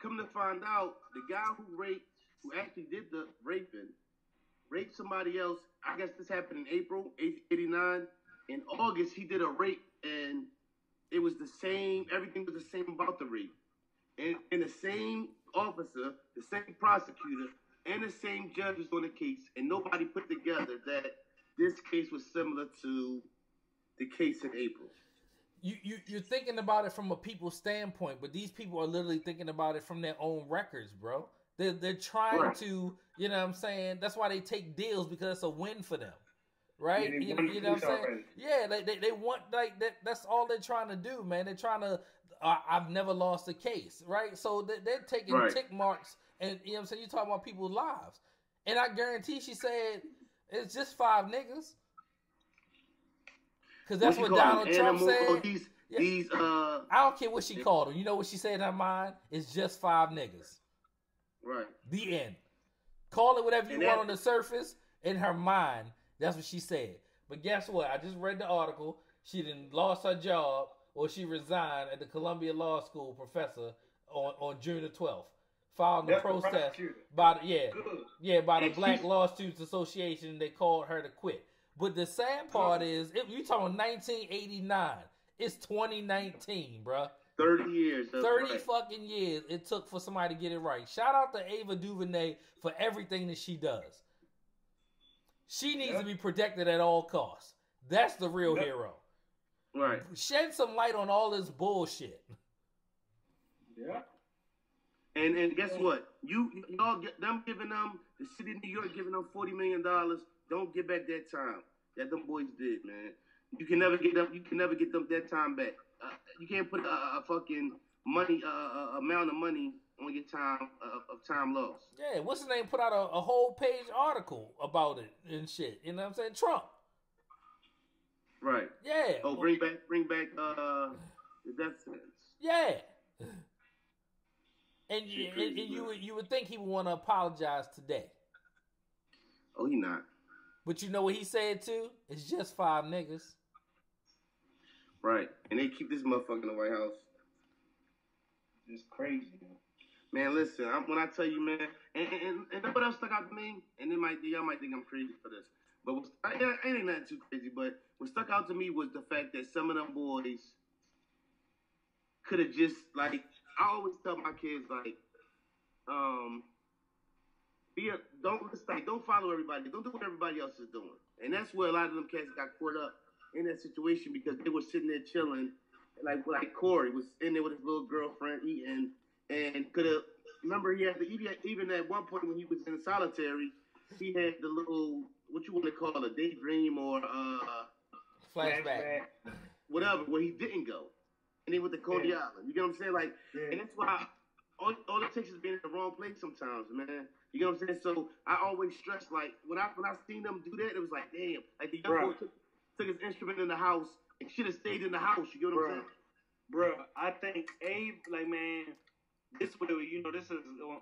come to find out, the guy who actually did the raped somebody else. I guess this happened in April '89. In August, he did a rape, and it was the same. Everything was the same about the rape, and the same officer, the same prosecutor, and the same judge was on the case, and nobody put together that this case was similar to the case in April. You're thinking about it from a people's standpoint, but these people are literally thinking about it from their own records, bro. They're trying to, you know what I'm saying? That's why they take deals, because it's a win for them. Right? Yeah, you know what I'm saying? Yeah, they want, like, that's all they're trying to do, man. They're trying to, I've never lost a case, right? So they're taking tick marks, and, you know what I'm saying? You're talking about people's lives. And I guarantee she said, it's just 5 niggas. Because that's what Donald Trump said. I don't care what she called them. You know what she said in her mind? It's just 5 niggas. Right. The end. Call it whatever you want on the surface. In her mind, that's what she said. But guess what? I just read the article. She done lost her job, or she resigned at the Columbia Law School professor on June the 12th. Filed a protest by the Black Law Students Association. They called her to quit. But the sad part is, you talking 1989. It's 2019, bruh. 30 years. 30 fucking years it took for somebody to get it right. Shout out to Ava DuVernay for everything that she does. She needs to be protected at all costs. That's the real hero. Right. Shed some light on all this bullshit. Yeah. And guess what? Y'all get them giving them, the city of New York giving them $40 million. Don't get back that time that them boys did, man. You can never get them that time back. You can't put a fucking money amount of money on your time of time lost. Yeah, what's his name put out a whole page article about it and shit. You know what I'm saying? Trump. Right. Yeah. Oh, bring back the death sentence. Yeah. And you would think he would want to apologize today. Oh, he not. But you know what he said too? It's just 5 niggas. Right. And they keep this motherfucker in the White House. It's crazy, man. Listen, when I tell you, man, and what else stuck out to me, and y'all might think I'm crazy for this, but it ain't nothing too crazy, but what stuck out to me was the fact that some of them boys could have just, like, I always tell my kids, like, don't follow everybody. Don't do what everybody else is doing. And that's where a lot of them cats got caught up in that situation because they were sitting there chilling. Like Corey was in there with his little girlfriend eating and could have, remember he had even at one point when he was in solitary, he had the little, what you want to call a daydream or flashback. Whatever, where he didn't go. And he went to Coney Island. You get what I'm saying? Like, and that's why all it takes is being in the wrong place sometimes, man. You get what I'm saying? So I always stress, like, when I seen them do that, it was like, damn. Like, the young boy took his instrument in the house and should have stayed in the house. You get what I'm saying? Bro, I think Abe, like, man, this is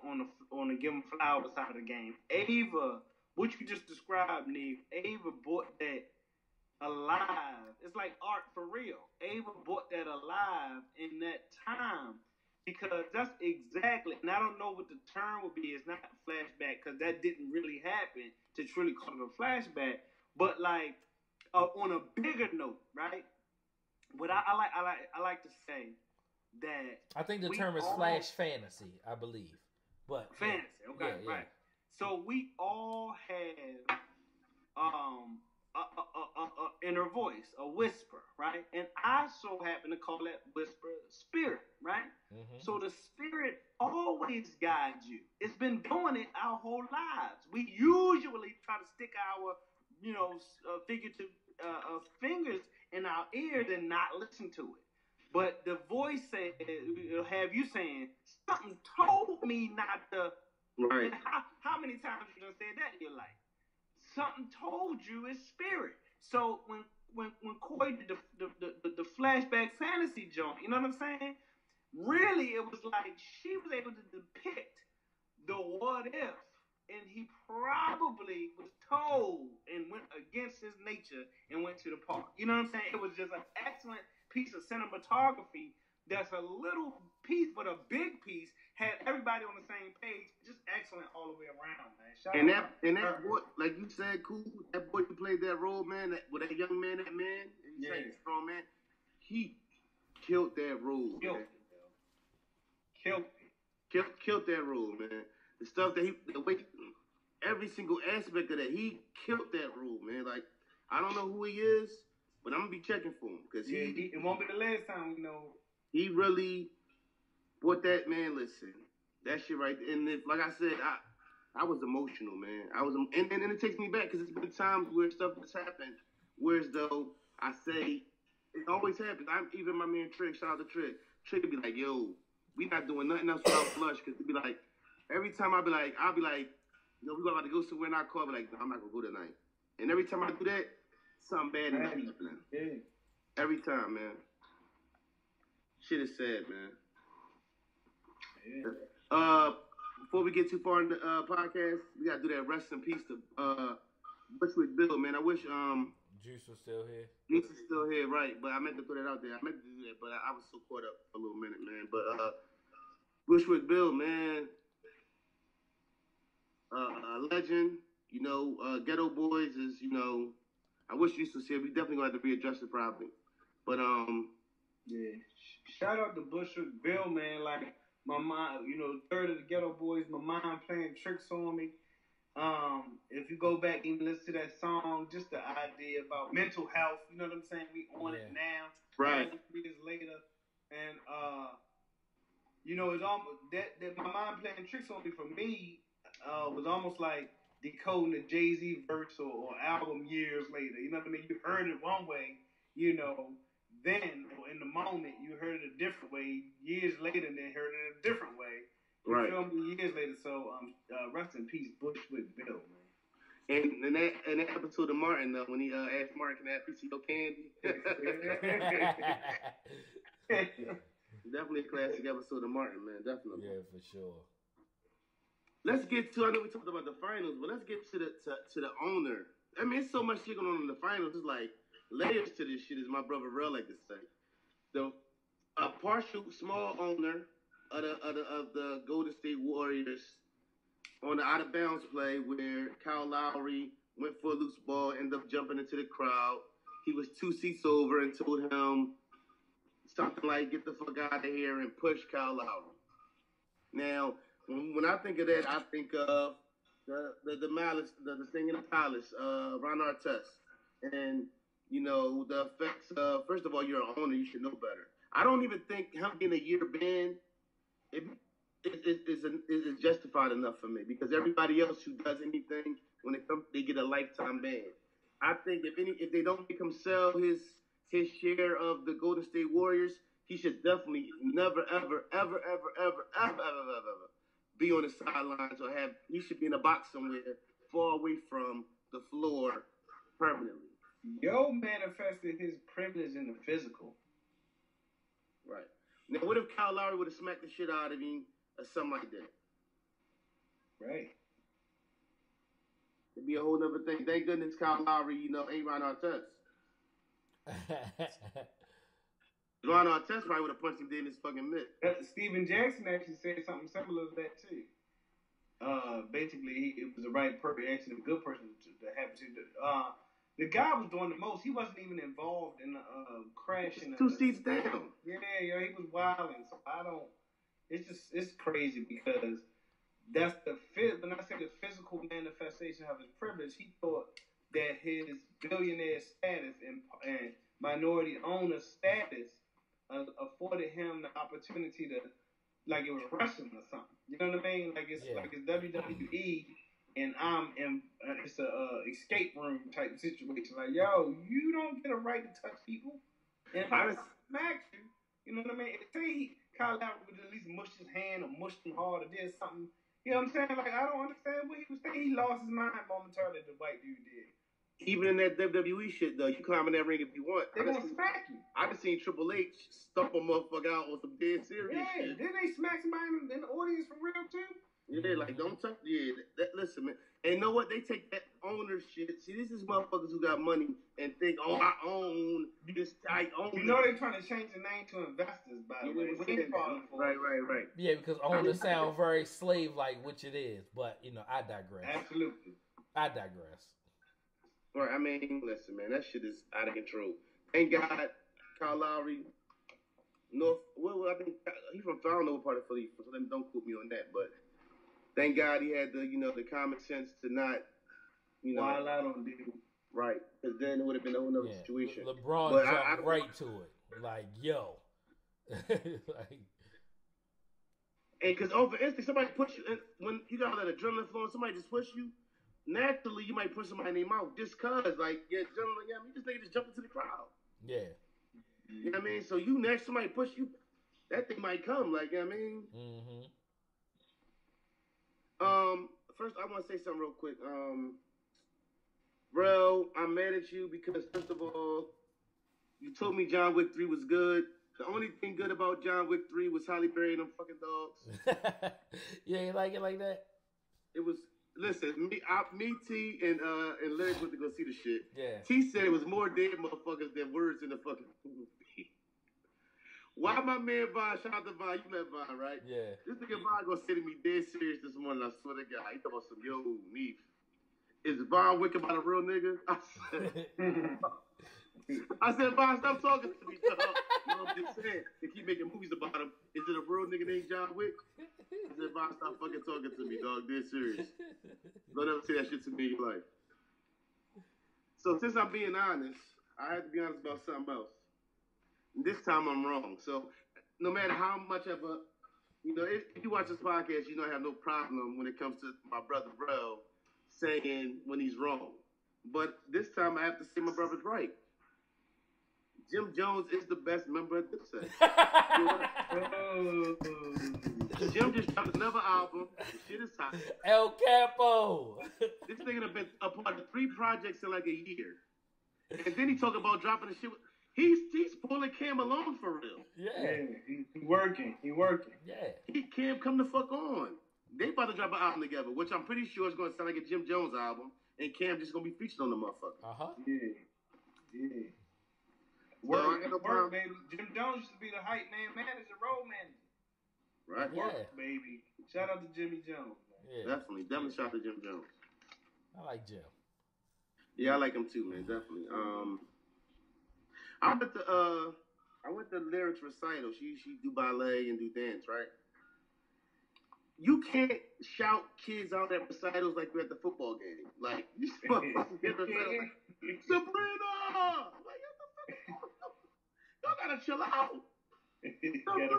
on the give him flowers side of the game. Ava, what you just described, Neve, Ava bought that alive. It's like art for real. Ava bought that alive in that time because that's exactly, and I don't know what the term would be. It's not a flashback because that didn't really happen to truly call it a flashback. But like on a bigger note, right? What I like to say that I think the term is flash fantasy, I believe. But fantasy, okay, yeah. Right. So we all have a inner voice, a whisper, right? And I so happen to call that whisper spirit, right? Mm-hmm. So the spirit always guides you. It's been doing it our whole lives. We usually try to stick our, figurative fingers in our ears and not listen to it. But the voice said, have you saying, something told me not to. Right. How many times you done said that in your life? Something told you it's spirit. So when Coy did the flashback fantasy joint, you know what I'm saying? Really, it was like she was able to depict the what if, and he probably was told and went against his nature and went to the park. You know what I'm saying? It was just an excellent piece of cinematography. That's a little piece, but a big piece, had everybody on the same page. Just excellent all the way around, man. That boy, like you said, cool. That boy who played that role, man, that young man, and he's like a strong man. He killed that role. Killed that role, man. The stuff that every single aspect of that, he killed that role, man. Like, I don't know who he is, but I'm gonna be checking for him because it won't be the last time we know. He really put that, man. Listen, that shit right there. And like I said, I was emotional, man. And it takes me back because it's been times where stuff has happened, whereas though I say it always happens. Even my man Trick, shout out to Trick. Trick would be like, yo, we not doing nothing else without Flush, because it'd be like every time I'll be like, we're about to go somewhere in our car. I'll be like, no, I'm not gonna go tonight. And every time I do that, something bad is happening. Yeah. Every time, man. Shit is sad, man. Yeah. before we get too far in the podcast, we gotta do that rest in peace to Bushwick Bill, man. I wish Juice was still here. Juice is still here, right? But I meant to throw that out there. I meant to do that, but I was so caught up for a little minute, man. But Bushwick Bill, man, a legend. You know, Ghetto Boys is, you know, I wish Juice was here. We definitely gonna have to readdress it probably. But yeah. Shout out to Bushwick Bill, man. Like my mom, you know, third of the Ghetto Boys, my mom playing tricks on me. If you go back and listen to that song, just the idea about mental health, you know what I'm saying? We on it now, right? 3 years later, and you know, it's almost that my mom playing tricks on me for me was almost like decoding a Jay-Z verse or album years later. You know what I mean? You heard it one way, you know. Then, in the moment, you heard it a different way. Years later, and then heard it a different way. You feel me? Years later. So, rest in peace, Bushwick Bill, man. And that episode of Martin, when he asked Martin, "Can I have a piece of your candy?" Definitely a classic episode of Martin, man. Definitely. Yeah, for sure. Let's get to. I know we talked about the finals, but let's get to the owner. I mean, it's so much shit going on in the finals. It's like layers to this shit, as my brother Rel like to say. A partial small owner of the Golden State Warriors on the out of bounds play where Kyle Lowry went for a loose ball, ended up jumping into the crowd. He was 2 seats over and told him something like, "Get the fuck out of here," and push Kyle Lowry. Now, when I think of that, I think of the malice, the thing in the palace, Ron Artest, and you know the effects of. First of all, you're an owner, you should know better. I don't even think him getting a year ban is justified enough for me because everybody else who does anything when it comes, they get a lifetime ban. I think if they don't make him sell his share of the Golden State Warriors, he should definitely never ever be on the sidelines or he should be in a box somewhere far away from the floor permanently. Yo manifested his privilege in the physical. Right. Now, what if Kyle Lowry would have smacked the shit out of him or something like that? Right. It'd be a whole other thing. Thank goodness Kyle Lowry, you know, ain't Ron Artest. Ron Artest probably would have punched him dead in his fucking mitt. Steven Jackson actually said something similar to that too. Basically, it was the right person, actually a good person to happen to. The guy was doing the most. He wasn't even involved in the crash. 2 seats down. Yeah, he was wilding. So it's crazy because that's when I say the physical manifestation of his privilege, he thought that his billionaire status and minority owner status afforded him the opportunity to, like it was wrestling or something. You know what I mean? Like it's WWE. And it's a escape room type situation. Like, yo, you don't get a right to touch people. And if I smack you, you know what I mean? Say Kyle Lowry would at least mush his hand or mushed him hard or did something. You know what I'm saying? Like, I don't understand what he was saying. He lost his mind momentarily, the white dude did. Even in that WWE shit, though, you climb in that ring if you want. They're going to smack you. I just seen Triple H stomp a motherfucker out on some dead serious shit. Didn't they smack somebody in the audience for real, too? Yeah, like, don't touch. Yeah, listen, man. And you know what? They take that owner shit. See, this is motherfuckers who got money and think, oh, I own this. I own. You know they're trying to change the name to investors, by the way. Right. Yeah, because owner sound very slave-like, which it is. But, you know, I digress. Absolutely. I digress. Right, I mean, listen, man, that shit is out of control. Thank God, Kyle Lowry, I think he's from, I don't know what part of Philly, so don't quote me on that, but thank God he had the common sense to not, wild out on dude. Right, because then it would have been a whole other situation. LeBron jumped right to it, like, yo. Like, and because over instinct, somebody push you, and when you got that adrenaline flowing, somebody just push you, naturally you might push somebody in their mouth just cause, like, yeah, adrenaline, yeah, I mean, this nigga just jumped into the crowd. Yeah. You know what I mean? So you next, somebody push you, that thing might come, like, you know what I mean? Mm-hmm. First, I want to say something real quick. Bro, I'm mad at you because, first of all, you told me John Wick 3 was good. The only thing good about John Wick 3 was Halle Berry and them fucking dogs. Yeah, you like it like that? It was. Listen, me, T, and Lyric went to go see the shit. Yeah. T said it was more dead motherfuckers than words in the fucking movie. Why my man Vaughn, shout out to Vaughn, you met Vaughn, right? Yeah. This nigga Vaughn gonna say to me dead serious this morning, I swear to God. He talking about some, yo, Neef, is Vaughn Wick about a real nigga? I said, Vaughn, stop talking to me, dog. You know what I'm just saying? They keep making movies about him. Is it a real nigga named John Wick? I said, Vaughn, stop fucking talking to me, dog. Dead serious. Don't ever say that shit to me in your life. So since I'm being honest, I have to be honest about something else. And this time I'm wrong. So no matter how much of a, if you watch this podcast, you know I have no problem when it comes to my brother Bro saying when he's wrong. But this time I have to say my brother's right. Jim Jones is the best member of Dipset. Jim just dropped another album. The shit is hot. El Capo. This nigga have been a part of 3 projects in like a year. And then he talk about dropping the shit. He's pulling Cam along for real. Yeah. He working. Yeah. Cam, come the fuck on. They about to drop an album together, which I'm pretty sure is going to sound like a Jim Jones album. And Cam just going to be featured on the motherfucker. Uh-huh. Yeah. Work, baby. Jim Jones used to be the hype man manager, road manager. Right? Yeah. Work, baby. Shout out to Jimmy Jones. Man. Yeah. Definitely shout out to Jim Jones. I like Jim. Yeah, I like him too, man. Definitely. I went to Lyrics recital. She do ballet and do dance, right? You can't shout kids out at recitals like you're at the football game. Like you motherfuckers get recital, like, Sabrina! Like, y'all gotta chill out. Go get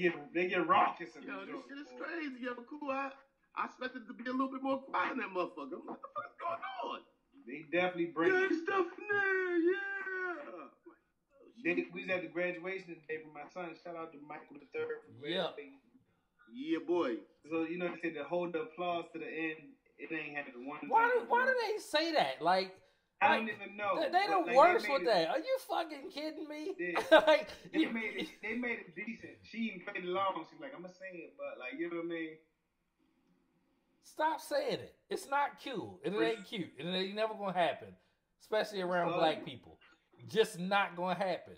them. They get raucous in Yo, the this shit is crazy. Yo, cool. I expected to be a little bit more quiet in that motherfucker. What the fuck is going on? They definitely bring. Yeah, stuff in there. Yeah. We was at the graduation today for my son. Shout out to Michael III for graduating. Yeah, boy. So they said to hold the applause to the end. It ain't happened one Why time. do they say that? Like, I don't even know. They the worst with that. Are you fucking kidding me? Yeah. Like, they made it decent. She even played along. She's like, I'm gonna say it, but like, you know what I mean? stop saying it. It's not cute. And it ain't cute. And it ain't never gonna happen. Especially around black people. Just not gonna happen.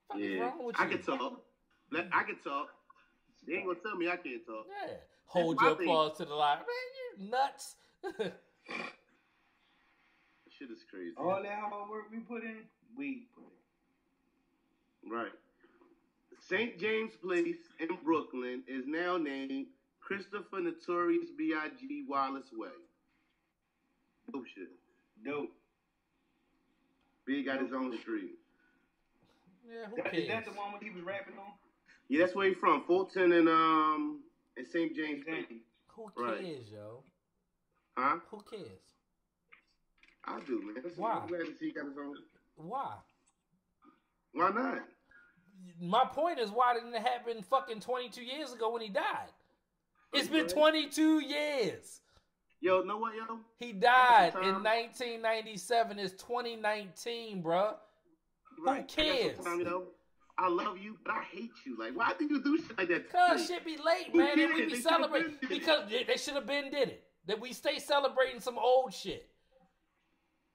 What's wrong with you? I can talk. I can talk. They ain't gonna tell me I can't talk. Yeah. Hold your applause to the line. Man, you nuts. Shit is crazy. All that hard work we put in, we put in. Right. St. James Place in Brooklyn is now named Christopher Notorious B.I.G. Wallace Way. Dope shit. Dope. Big got his own street. Yeah, who cares? Is that the one when he was rapping on? Yeah, that's where he from. Fulton and St. James Place. Who cares, yo? Huh? Who cares? I do, man. Why? I'm glad to see he got his own. Why? Why not? My point is, why didn't it happen fucking 22 years ago when he died? It's been 22 years. Yo, know what, yo? He died in 1997. It's 2019, bruh. Right. Who cares? I love you, but I hate you. Like, why did you do shit like that? Cause shit be late, man. And we be celebrating because they should have been did it. That we stay celebrating some old shit.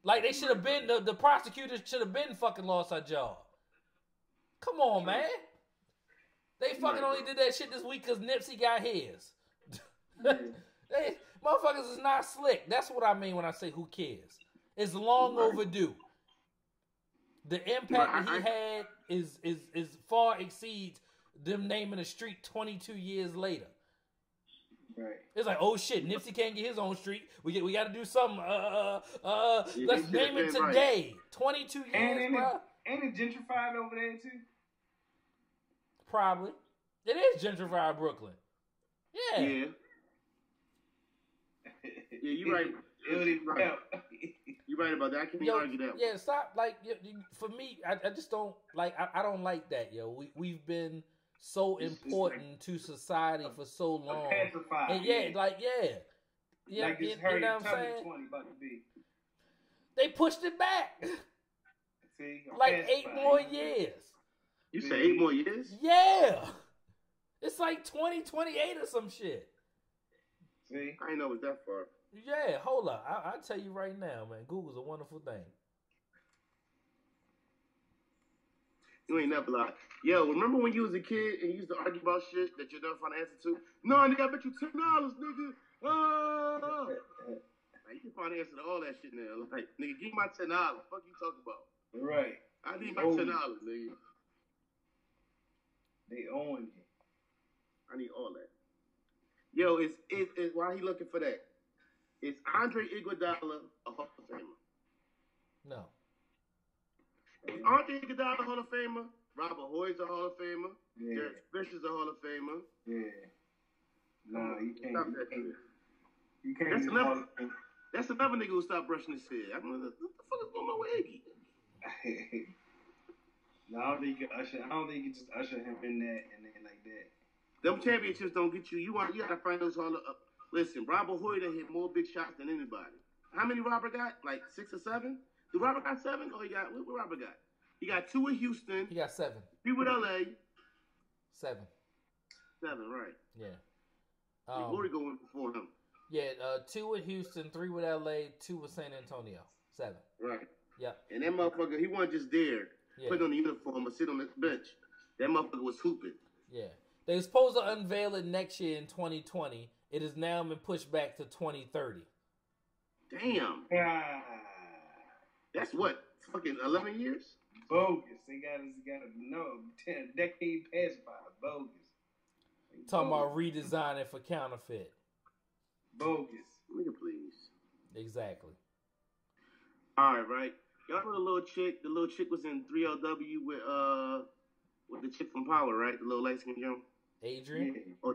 Like they should have been the prosecutors should have been fucking lost our job. Come on, man. They fucking only did that shit this week because Nipsey got his. They motherfuckers is not slick. That's what I mean when I say who cares. It's long overdue. The impact that he had is far exceeds them naming a street 22 years later. Right. It's like, oh shit, Nipsey can't get his own street. We got to do something. Let's name it today. Right. 22 years, bro. Ain't it gentrified over there too? Probably. It is gentrified Brooklyn. Yeah. Yeah. Yeah, you right. You're right about that. I can't argue that. Yeah, stop. Like, for me, I just don't like. I don't like that, yo. We've been so important to society for so long. And yeah, like like you know what I'm saying? About to be. They pushed it back. See, I'm Like past 8 five. more years. You said 8 more years? Yeah. It's like 2028 or some shit. See, I didn't know it was that far. Yeah, hold up. I'll tell you right now, man. Google's a wonderful thing. You ain't never lied. Yo, remember when you was a kid and you used to argue about shit that you never find an answer to? No, nigga, I bet you $10, nigga. Ah! Like, you can find an answer to all that shit now. Like, nigga, give me my $10. Fuck you talking about? right? I need my $10, nigga. They own you. I need all that. Yo, is why he looking for that? Is Andre Iguodala a Hall of Famer? No. Is Andre Iguodala a Hall of Famer? Robert Hoy's a Hall of Famer. Yeah. Derek Fisher's a Hall of Famer. Yeah. No, you can't. Stop that shit. You can't. That's do enough. Hall of Fame. That's another nigga who stopped brushing his hair. I mean, what the fuck is going on with Iggy? No, I don't think you can usher. I don't think you can just usher him in that and then like that. Them championships don't get you. You gotta find those Hall of. Listen, Robert Hoy done hit more big shots than anybody. How many Robert got? Like 6 or 7? Did Robert got 7? Or he got what Robert got? He got 2 in Houston. He got 7. 3 with LA. 7. 7, right? Yeah. Glory going before him. Yeah, 2 with Houston, 3 with LA, 2 with San Antonio. 7. Right. Yep. And that motherfucker, he wasn't just there, Yeah. putting on the uniform or sit on the bench. That motherfucker was hooping. Yeah. They were supposed to unveil it next year in 2020. It has now been pushed back to 2030. Damn. Ah, That's what? Fucking 11 years? bogus. They got no 10 decade past by bogus. Talking about redesigning for counterfeit. bogus. Nigga, please. Exactly. All right. Y'all know the little chick? The little chick was in 3LW with the chick from Power, right? The little light skin girl. Adrian. Yeah.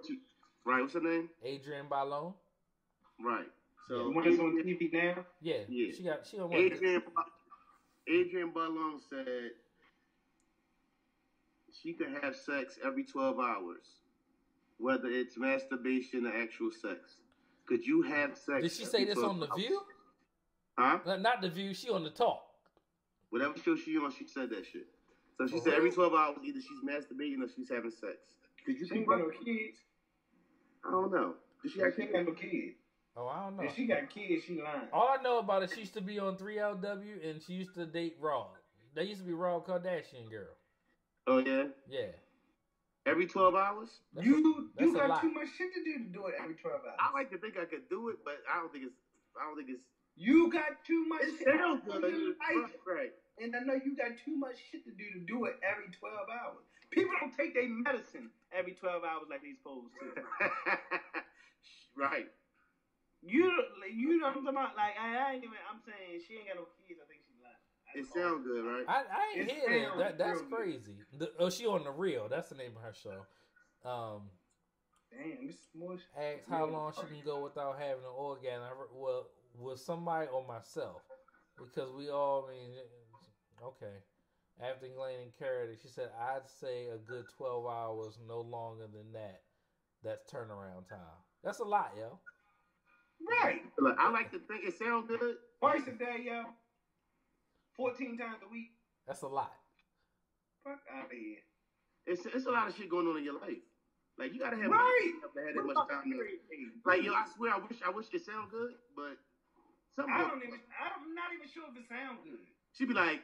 Right, what's her name? Adrian Ballon. Right. So The one that's on TV now. Yeah. Yeah. She on what? Adrian Ballon said she could have sex every 12 hours, whether it's masturbation or actual sex. Could you have sex? Did she say every this 12 on The hours? View? Huh? Not The View. She on The Talk. Whatever show she on, she said that shit. So she For said every real? 12 hours, either she's masturbating or she's having sex. Could you She keep ain't got up? no kids. I don't know. Does she She actually ain't got no kids. Oh, I don't know. If she got kids, she lying. All I know about it, she used to be on 3LW and she used to date Raw. They used to be Raw Kardashian girl. Oh, yeah? Yeah. Every 12 hours? That's You a got lot. too much shit to do it every 12 hours. I like to think I could do it, but I don't think it's. You got too much It shit sounds in good. your life. Right. And I know you got too much shit to do it every 12 hours. People don't take their medicine every 12 hours like they supposed to. Right. You know what I'm talking about? Like, I ain't even, I'm saying she ain't got no kids. I think she's lying. It sounds good, right? I ain't It hear sounds that. That's real good. crazy. She on The Real. That's the name of her show. Damn, this is more shit. Asks how long she can go without having an orgasm. Well, with somebody or myself, because we all. I mean, okay. After Glenn and Carrot, she said, "I'd say a good 12 hours, no longer than that. That's turnaround time. That's a lot, yo. Right. Look, I like to think it sounds good. Twice a day, yo. 14 times a week. That's a lot. Fuck out of here. It's a lot of shit going on in your life. Like, you gotta have Right. to have that much time. Like, yo, I swear, I wish it sounded good, but something. I'm not even sure if it sounds good. She'd be like,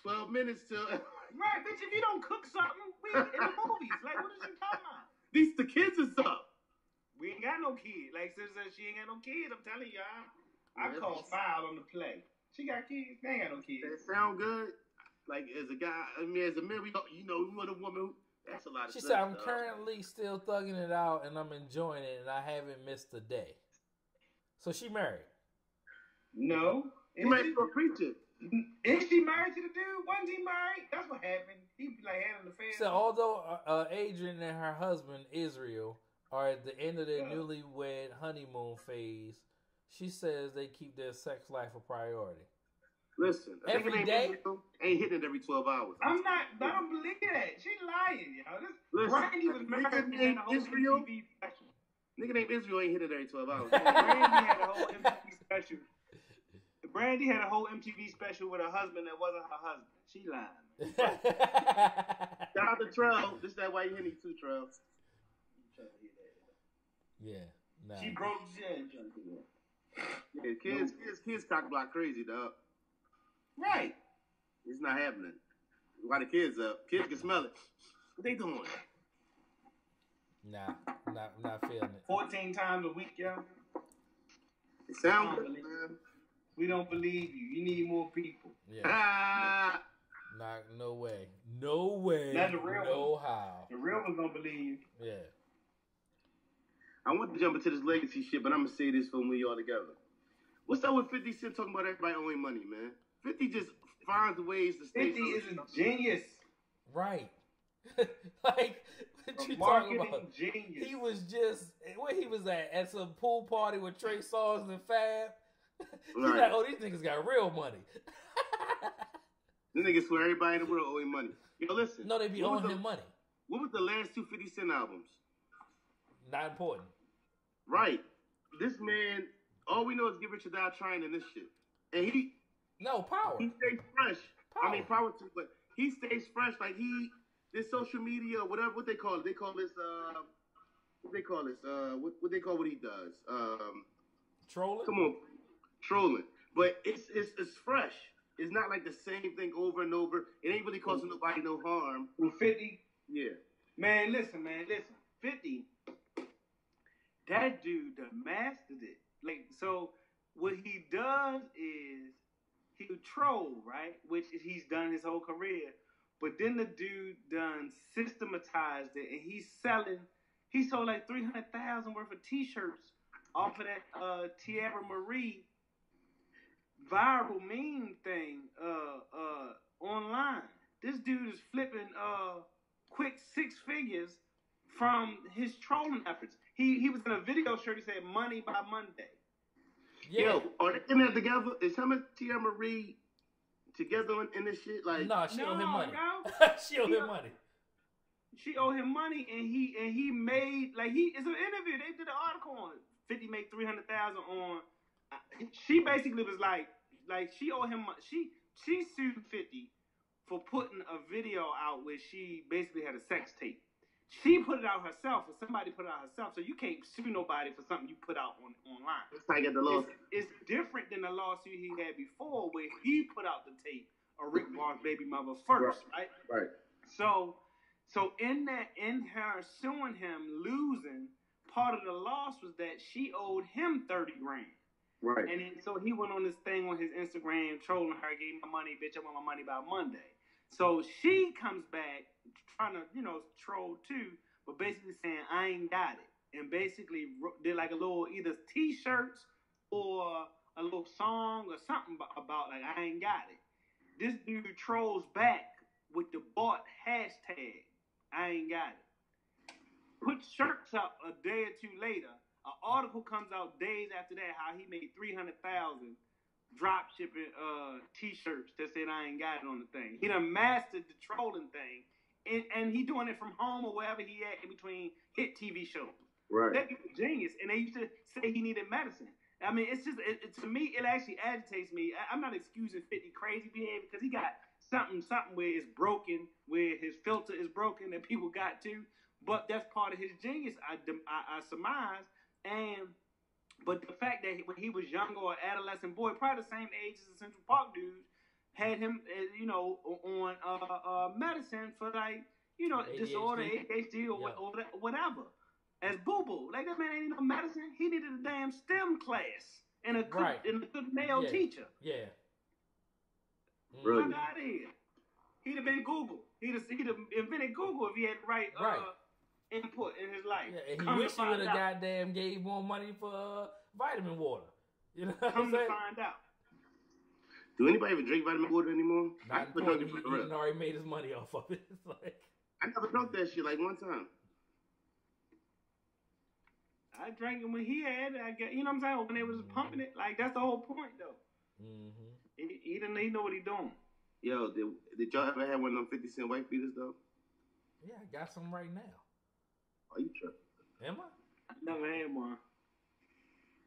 12 minutes till. Right, bitch, if you don't cook something, we in the movies. Like, what is you talking about? The kids is up. We ain't got no kid. Like, sister, she ain't got no kids. I'm telling y'all. I Yeah. call foul on the play. She got kids. They ain't got no kids. That sound good. Like, as a guy, I mean, as a man, we want a woman who. That's a lot of She stuff. said, I'm currently still thugging it out and I'm enjoying it and I haven't missed a day. So she married. No. You might be a preacher. Is she married to the dude? Wasn't he married? That's what happened. He be like handling the She affairs. said, although Adrian and her husband, Israel, are at the end of their newlywed honeymoon phase, she says they keep their sex life a priority. Listen, a Every nigga named day? Israel ain't hitting it every 12 hours. I don't believe that. She lying, y'all. Listen, Brandy was nigga married and named had a whole Israel? MTV special. Nigga named Israel ain't hitting it every 12 hours. Brandy had a whole MTV special. Brandy had a whole MTV special with a husband that wasn't her husband. She lying. Shout out to Trell. This is that White Henny too, Trell. Yeah. Nah. She broke Jen. Yeah, kids cock block crazy, dog. Right. It's not happening. Why the kids up? Kids can smell it. What they doing? Nah, not feeling it. 14 times a week, yo. It sounds good, man. We don't believe you. You need more people. Yeah. Ah. No way. No way. Not the real no one. how. The real ones don't believe you. Yeah. I want to jump into this legacy shit, but I'm gonna say this when we all together. What's up with 50 Cent talking about everybody owing money, man? 50 just finds ways to stay. 50 is a genius. Right. Like, what you talking Marketing about? genius. He was just, where he was at some pool party with Trey Songz and Fab. He's Right. like, oh, these niggas got real money. This nigga swear everybody in the world owing money. Yo, listen. No, they be what was owing him money. What was the last two 50 Cent albums? Not important. Right. This man, all we know is Get Rich or Die Trying in this shit. And he Power. stays fresh. Power. I mean, power to, but he stays fresh. Like this social media, whatever, what they call it. They call this, what they call this? What they call what he does? Trolling? Come on. Trolling. But it's fresh. It's not like the same thing over and over. It ain't really causing nobody no harm. With 50, Yeah. man, listen. 50, that dude done mastered it. Like, so what he does is he would troll, right? Which he's done his whole career. But then the dude done systematized it, and he sold like 300,000 worth of T-shirts off of that Tierra Marie viral meme thing online. This dude is flipping quick 6 figures from his trolling efforts. He was in a video shirt. He said "Money by Monday." Yeah. Yo, are they in there together? Is him and Tia Marie together in this shit? Like, Nah, she owe him money. No. She owe him money. She owe him money, and he made like it's an interview. They did an article on it. 50 made 300,000 on. She basically was like she owe him. She sued 50 for putting a video out where she basically had a sex tape. She put it out herself, or somebody put it out herself. So you can't sue nobody for something you put out online. let's not get the lawsuit. It's different than the lawsuit he had before, where he put out the tape of Rick Ross' baby mother first, right? Right. So in her suing him, losing, part of the loss was that she owed him 30 grand. Right. And then, so he went on this thing on his Instagram, trolling her, gave me my money, bitch, I want my money by Monday. So she comes back trying to, troll too, but basically saying, I ain't got it. And basically did like a little either T-shirts or a little song or something about like, I ain't got it. This dude trolls back with the bought hashtag, I ain't got it. Put shirts up a day or two later. An article comes out days after that how he made 300,000 drop shipping T-shirts that said I ain't got it on the thing. He done mastered the trolling thing, and he doing it from home or wherever he at in between hit TV shows. Right. That dude's a genius, and they used to say he needed medicine. I mean, it's just to me, it actually agitates me. I'm not excusing 50 crazy behavior because he got something where it's broken, where his filter is broken that people got to. But that's part of his genius, I surmise. But the fact that when he was younger or adolescent boy, probably the same age as the Central Park dudes, had him, on medicine for like, ADHD. disorder, ADHD or whatever. As Boo Boo, like that man ain't need no medicine. He needed a damn STEM class and a good male teacher. Yeah. Really? Fuck out of here. He'd have been Google. He'd have invented Google if he had the right. Input in his life. Yeah, and he wish he would have goddamn gave more money for vitamin water. You know what I'm saying? Find out. Do anybody even drink vitamin water anymore? Not important. He already made his money off of it. It's like, I never drunk that shit like one time. I drank it when he had it. I guess, you know what I'm saying? When they was pumping it. Like, that's the whole point, though. Mm-hmm. He know what he doing. Yo, did y'all ever have one of them 50 Cent white beaters, though? Yeah, I got some right now. Are you tripping? Am I? I never had one.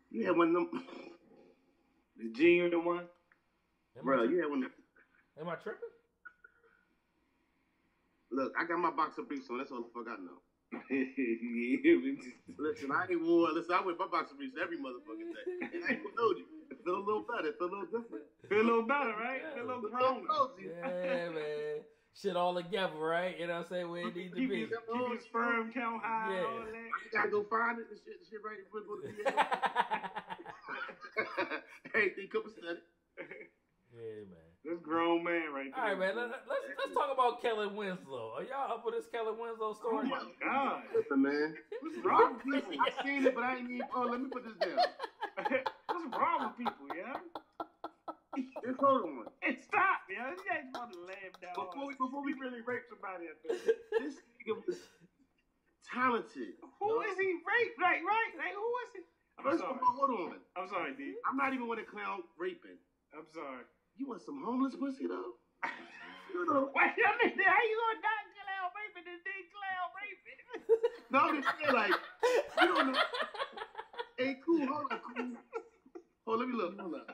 You had one of them. The genuine one. Bro, you had one. Am I tripping? Look, I got my boxer briefs on. That's all the fuck I know. Yeah, Listen, I ain't wore. Listen, I wear my boxer briefs every motherfucking day. And I ain't gonna hold you. It feel a little better. It feel a little different. feel a little better, right? Feel a little grown. Yeah, man. Shit all together, right? You know what I'm saying? Where it needs to Keep be. your sperm count high. Yeah. All that. I gotta go find it. The shit right in front of the Everything copacetic. Yeah, man. This grown man right there. All right, man. Let's talk about Kelly Winslow. Are y'all up with this Kelly Winslow Oh story? my God. Listen, man. What's wrong with Listen, people? I seen it, but I ain't even. Oh, let me put this down. What's wrong with people, yeah? Just hold on. Hey, stop, yeah. You ain't supposed to laugh down. Before we really rape somebody out there, this nigga was talented. Who is he raped? Right? Like, who is he? I'm First of sorry. all, hold on. I'm sorry, D. I'm not even gonna clown raping. I'm sorry. You want some homeless pussy though? You know, Wait a minute. How you gonna not clown raping and then clown raping? no, I'm just saying, like, you don't know. Hey, cool, hold on, cool. Hold, let me look. Hold up.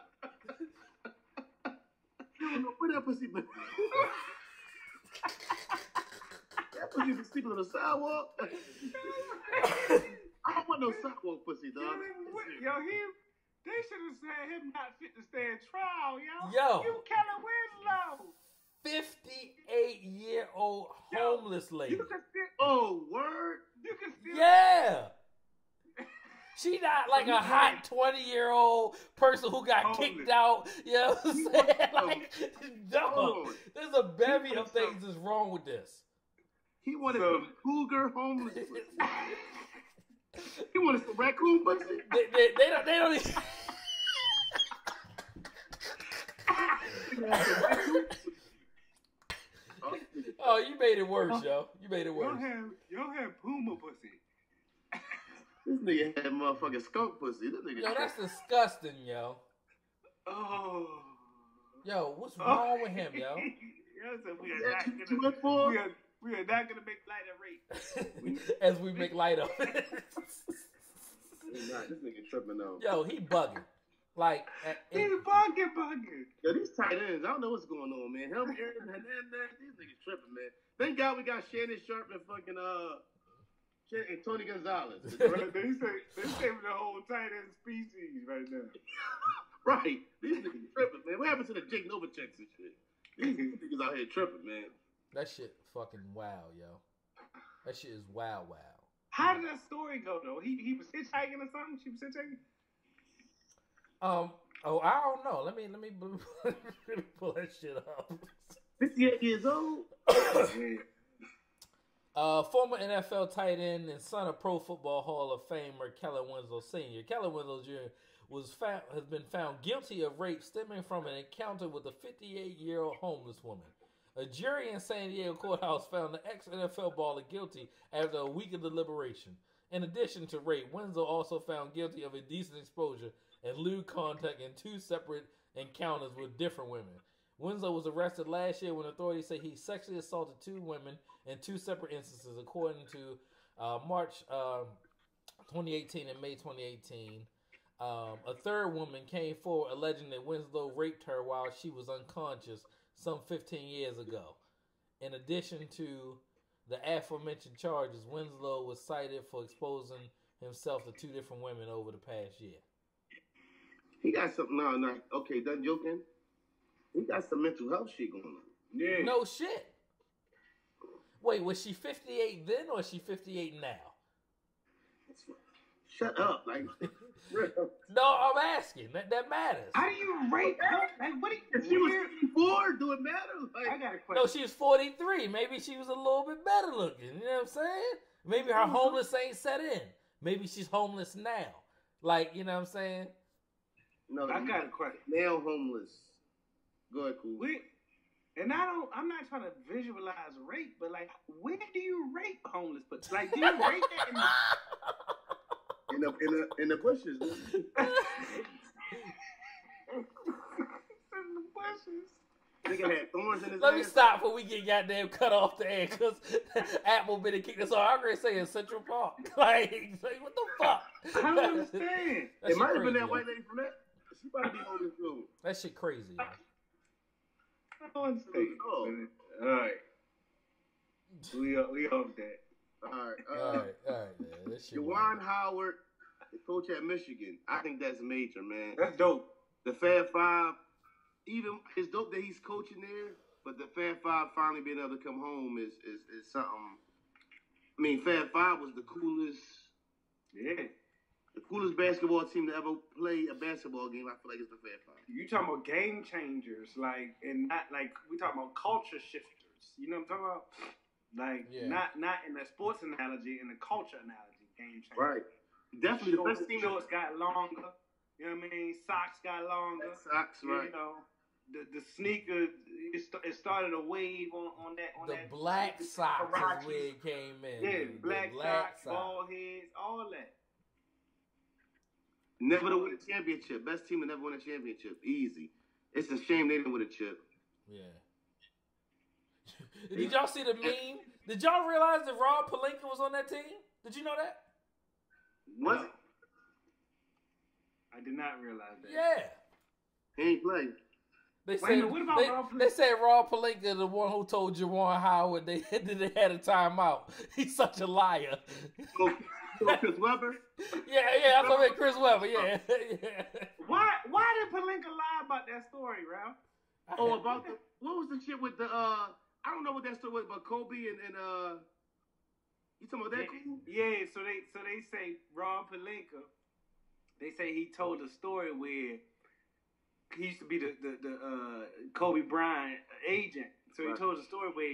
You don't know where that pussy been. That pussy been sleeping on the sidewalk. I don't want no sidewalk pussy, dog. Yo, they should have said him not fit to stand trial, yo. Yo. You Kelly Winslow. 58-year-old homeless lady. You can still. Oh, word? You can still. Yeah. She not like a hot 20-year-old person who got kicked out. You know what I'm saying? Like, dog, there's a bevy of things that's wrong with this. He wanted some cougar homeless pussy. He wanted some raccoon pussy. They don't even... Oh, you made it worse, yo. You made it worse. Y'all have Puma pussy. This nigga had motherfucking skunk pussy. This nigga. Yo, that's disgusting, yo. Oh. Yo, what's wrong with him, yo? We are not gonna make light of rape. As we make light of it. Nah, this nigga tripping though. Yo, he bugging. Like, He's bugging. Yo, these tight ends, I don't know what's going on, man. Help Aaron Hernandez, these niggas tripping, man. Thank God we got Shannon Sharp and fucking and Tony Gonzalez. Right, they saving the whole tight end species right now. Right, these niggas tripping, man. What happened to the Jake Novaceks and shit? These niggas out here tripping, man. that shit fucking wow, yo. That shit is wow. How did that story go though? He was hitchhiking or something? She was hitchhiking? Oh, I don't know. Let me pull that shit up. 58 years old. Former NFL tight end and son of Pro Football Hall of Famer Kelly Winslow Sr. Kelly Winslow Jr. has been found guilty of rape stemming from an encounter with a 58-year-old homeless woman. A jury in San Diego courthouse found the ex-NFL baller guilty after a week of deliberation. In addition to rape, Winslow also found guilty of indecent exposure and lewd contact in 2 separate encounters with different women. Winslow was arrested last year when authorities say he sexually assaulted 2 women in 2 separate instances, according to March 2018 and May 2018. A third woman came forward alleging that Winslow raped her while she was unconscious some 15 years ago. In addition to the aforementioned charges, Winslow was cited for exposing himself to 2 different women over the past year. He got something now. Okay, done joking. He got some mental health shit going on. Yeah. No shit. Wait, was she 58 then or is she 58 now? Shut up. Like, No, I'm asking. That matters. How do you rape her? Like, what do you if she was 54, do it matter? Like, I got a question. No, she was 43. Maybe she was a little bit better looking. You know what I'm saying? Maybe her homeless ain't set in. Maybe she's homeless now. Like, you know what I'm saying? no, I got a question. Now homeless. Go ahead, cool. I'm not trying to visualize rape, but like, where do you rape homeless? But like, do you rape that in the bushes? in the bushes? Nigga had thorns in his Let me ass. stop before we get goddamn cut off the air because Apple been and kicked us off. I'm going to say in Central Park. Like, what the fuck? I don't understand. That It shit might have been crazy, that yo. white lady from that. She about to be holding soon. That shit crazy. Yo. On stage. Oh. All right. We off that. All right. All right, man. That shit. Juwan Howard, the coach at Michigan. I think that's major, man. That's dope. The Fab Five, even it's dope that he's coaching there, but the Fab Five finally being able to come home is something. I mean, Fab Five was the coolest. Yeah. The coolest basketball team to ever play a basketball game. I feel like it's the Fab Five. You talking about game changers, like, and not like we talking about culture shifters. You know what I'm talking about? Like, not in the sports analogy, in the culture analogy, game changers. Right. Definitely the best team. Shorts got longer. You know what I mean? Socks got longer. Socks, right? You know, the sneaker. It started a wave on that. On the that black socks is where it came in. Yeah, dude. black socks, bald heads, all that. Never to win a championship. Best team to never win a championship. Easy. It's a shame they didn't win a chip. Yeah. Did y'all see the meme? Did y'all realize that Rob Pelinka was on that team? Did you know that? What? I did not realize that. Yeah. He ain't play. They Wait a said, minute, what about Rob Pelinka? they said Rob Pelinka, the one who told Juwan Howard they had a timeout. He's such a liar. Chris Webber? Yeah, that's what I meant, Chris Webber, yeah. Why did Pelinka lie about that story, Ralph? Oh, about what was the shit with the I don't know what that story was, but Kobe and you talking about that? Yeah, so they say Rob Pelinka. They say he told a story where he used to be the Kobe Bryant agent. So he told a story where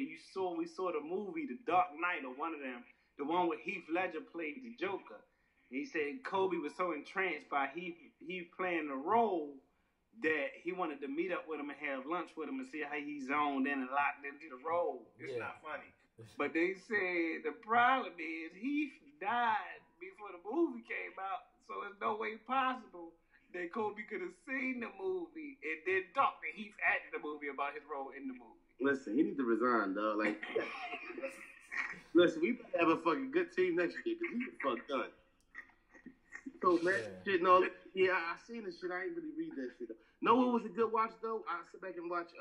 we saw the movie The Dark Knight, or one of them, the one where Heath Ledger played the Joker. And he said Kobe was so entranced by Heath playing the role that he wanted to meet up with him and have lunch with him and see how he zoned in and locked into the role. It's not funny. But they said the problem is Heath died before the movie came out, so there's no way possible that Kobe could have seen the movie and then talk to Heath after the movie about his role in the movie. Listen, he needs to resign, dog. Like, listen, we better have a fucking good team next year because he's fucked done. So, man, shit, no, yeah, I seen this shit. I ain't really read that shit. No, it was a good watch though. I sit back and watch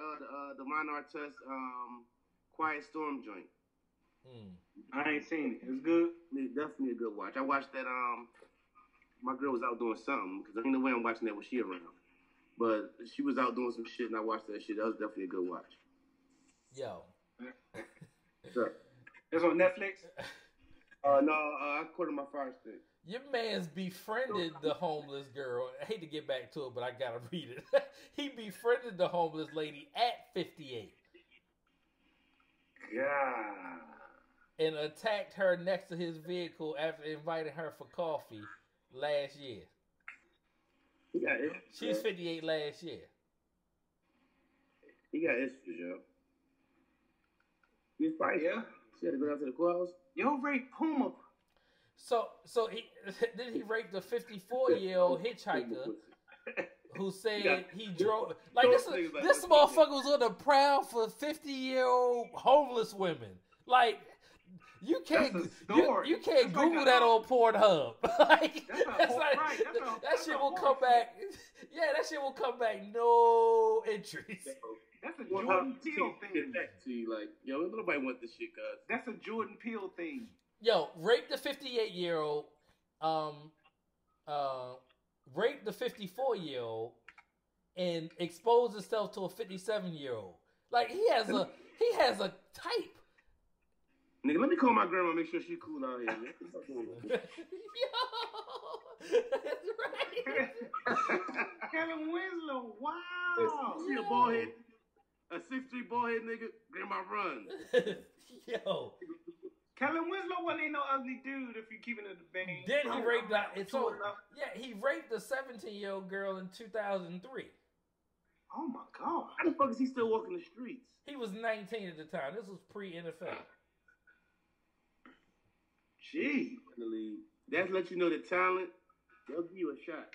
the Ron Artest Quiet Storm joint. I ain't seen it. It's good. It's definitely a good watch. I watched that. My girl was out doing something because there ain't no way I'm watching that when she around. But she was out doing some shit and I watched that shit. That was definitely a good watch. Yo. Sure. It's on Netflix. No, I caught it on my Fire Stick. Your man's befriended the homeless girl. I hate to get back to it, but I gotta read it. He befriended the homeless lady at 58. Yeah. And attacked her next to his vehicle after inviting her for coffee last year. He got issues. She's 58 last year. He got issues, yo. He's probably, she had to go down to the courthouse. Yo, rape Puma. So he raped a 54-year-old hitchhiker who said he drove like this motherfucker was on the prowl for 50-year-old homeless women. Like you can't you can't Google that on Pornhub. Like that shit will come back. Yeah, that shit will come back no entries. That's a Jordan Peele thing. Like, yo, nobody want this shit, cuz. That's a Jordan Peele thing. Yo, rape the 58-year-old, rape the 54-year-old, and expose himself to a 57-year-old. Like he has a type. Nigga, let me call my grandma, make sure she cool out here, man. Yo, that's right. Kevin Winslow, wow. See a bald head, a 6'3" bald head nigga, grandma run. Yo. Kevin Winslow wasn't no ugly dude if you're keeping it the vein. Then he raped he raped a 17-year-old girl in 2003. Oh my God. How the fuck is he still walking the streets? He was 19 at the time. This was pre-NFL. Gee. That's let you know the talent. They'll give you a shot.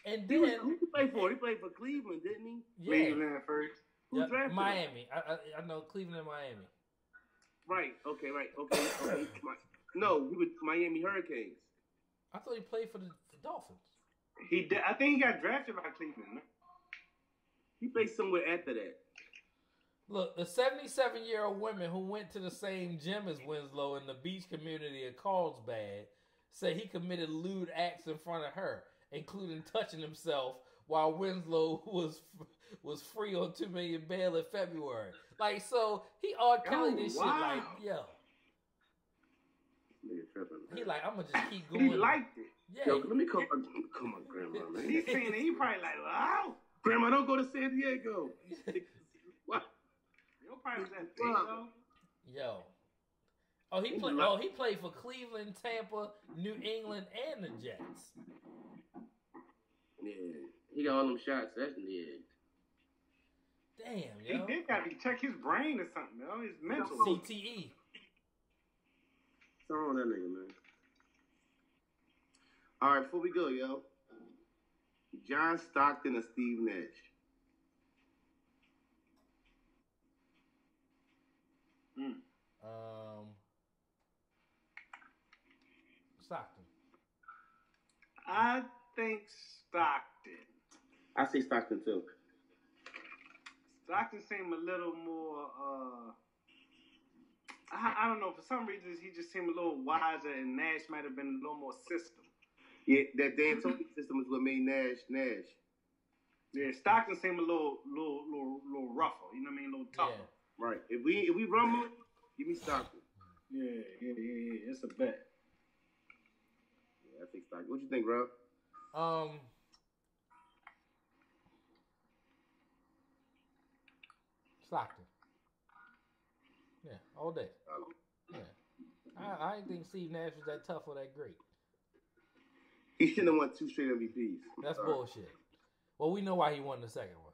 And then who he play for? He played for Cleveland, didn't he? Yeah. Cleveland first. Who drafted Miami. I know Cleveland and Miami. Right. Okay. No, he was Miami Hurricanes. I thought he played for the Dolphins. He did. I think he got drafted by Cleveland. He played somewhere after that. Look, the 77-year-old woman who went to the same gym as Winslow in the beach community of Carlsbad said he committed lewd acts in front of her, including touching himself while Winslow was free on $2 million bail in February. Like, so he R. Kelly this shit like, yo. He like, I'm gonna just keep going. He liked it. Yeah. Yo, let me call my grandma, man. He's saying he probably like, wow. Grandma, don't go to San Diego. What? Your probably was that big though. Yo. He played for Cleveland, Tampa, New England, and the Jets. Yeah. He got all them shots. That's Damn, He yo. did got to check his brain or something, yo. His mental. CTE. What's wrong with that nigga, man? All right, before we go, yo. John Stockton and Steve Nash. Stockton. I think Stockton. I say Stockton too. Stockton seemed a little more. I don't know. For some reasons, he just seemed a little wiser, and Nash might have been a little more system. Yeah, that D'Antoni system is what made Nash. Yeah, Stockton seemed a little rougher. You know what I mean? A little tougher. Yeah. Right. If we rumble, give me Stockton. Yeah. It's a bet. Yeah, I think Stockton. What you think, Rob? Stockton. Yeah, all day. Yeah. I didn't think Steve Nash was that tough or that great. He shouldn't have won 2 straight MVPs. That's bullshit. Well, we know why he won the second one.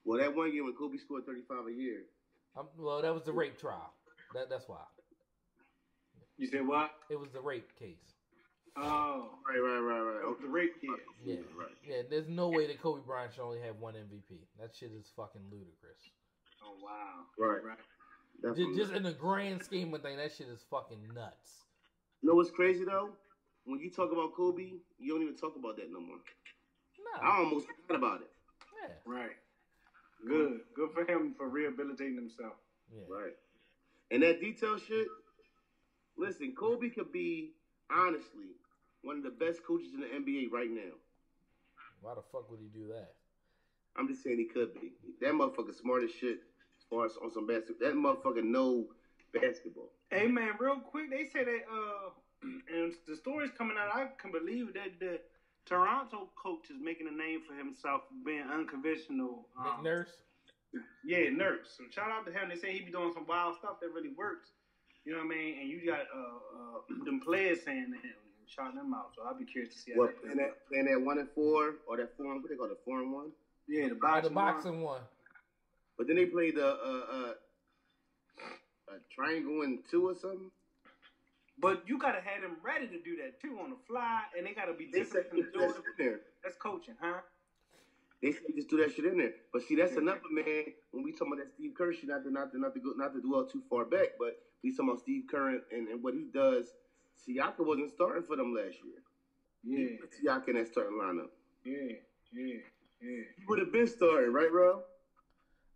Well, that one year when Kobe scored 35 a year. Well, that was the rape trial. That's why. You said what? It was the rape case. Oh. Right. Okay. The rape kid. Yeah. Right. Yeah, there's no way that Kobe Bryant should only have one MVP. That shit is fucking ludicrous. Oh, wow. Right. Just in the grand scheme of things, that shit is fucking nuts. You know what's crazy, though? When you talk about Kobe, you don't even talk about that no more. No. I almost forgot about it. Yeah. Right. Good for him for rehabilitating himself. Yeah. Right. And that detail shit, listen, Kobe could be, honestly, one of the best coaches in the NBA right now. Why the fuck would he do that? I'm just saying he could be. That motherfucker smart as shit as far as on some basketball. That motherfucker know basketball. Hey, man, real quick, they say that, and the story's coming out, I can believe that the Toronto coach is making a name for himself being unconventional. Nick Nurse? Yeah, Nurse. So shout out to him. They say he be doing some wild stuff that really works. You know what I mean? And you got them players saying that and shouting them out. So I'll be curious to see how What, playing that 1-4 or that 4, what they call it, 4-1? Yeah, the boxing one. But then they played a triangle in 2 or something. But you gotta have them ready to do that too on the fly, and they gotta be different. That's coaching, huh? They say just do that shit in there. But see, that's another man. When we talking about that Steve Kerr shit, not to dwell too far back, but we talking about Steve Kerr and what he does. Siakam wasn't starting for them last year. Yeah, Siakam in that starting lineup. Yeah. He would have been starting, right, bro?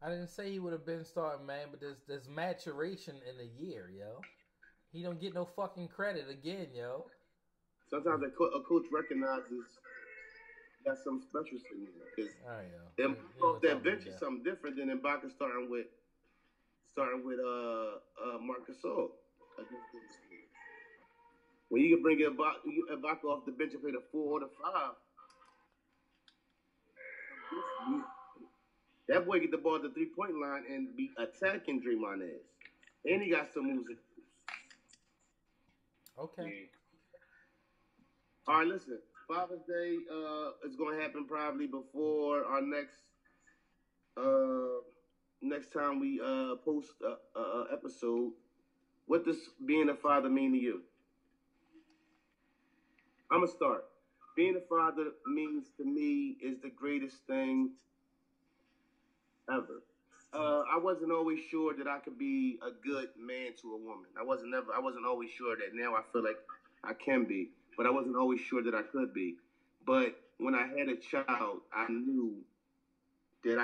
I didn't say he would have been starting, man, but there's maturation in a year, yo. He don't get no fucking credit again, yo. Sometimes a coach recognizes got some special in there. Because that bench is something different than Ibaka starting with Marc Gasol. When you can bring Ibaka off the bench and play the 4 or the 5, that boy get the ball at the 3-point line and be attacking Draymond ass. And he got some moves. Okay. Yeah. All right, listen. Father's Day is going to happen probably before our next time we post a episode. What does being a father mean to you? I'm going to start. Being a father means to me is the greatest thing ever. I wasn't always sure that I could be a good man to a woman. I wasn't always sure that. Now I feel like I can be, but I wasn't always sure that I could be. But when I had a child, I knew that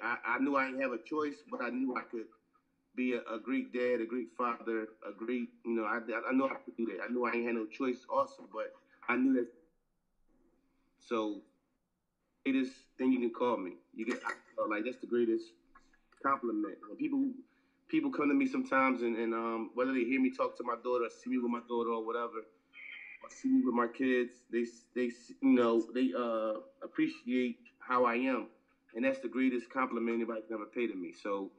I knew I didn't have a choice, but I knew I could be a great dad, a great father, a great, I know I could do that. I knew I ain't had no choice also, but I knew that. So, greatest thing you can call me. Like that's the greatest compliment. When people come to me sometimes and whether they hear me talk to my daughter, or see me with my daughter or whatever, or see me with my kids, they appreciate how I am, and that's the greatest compliment anybody can ever pay to me. So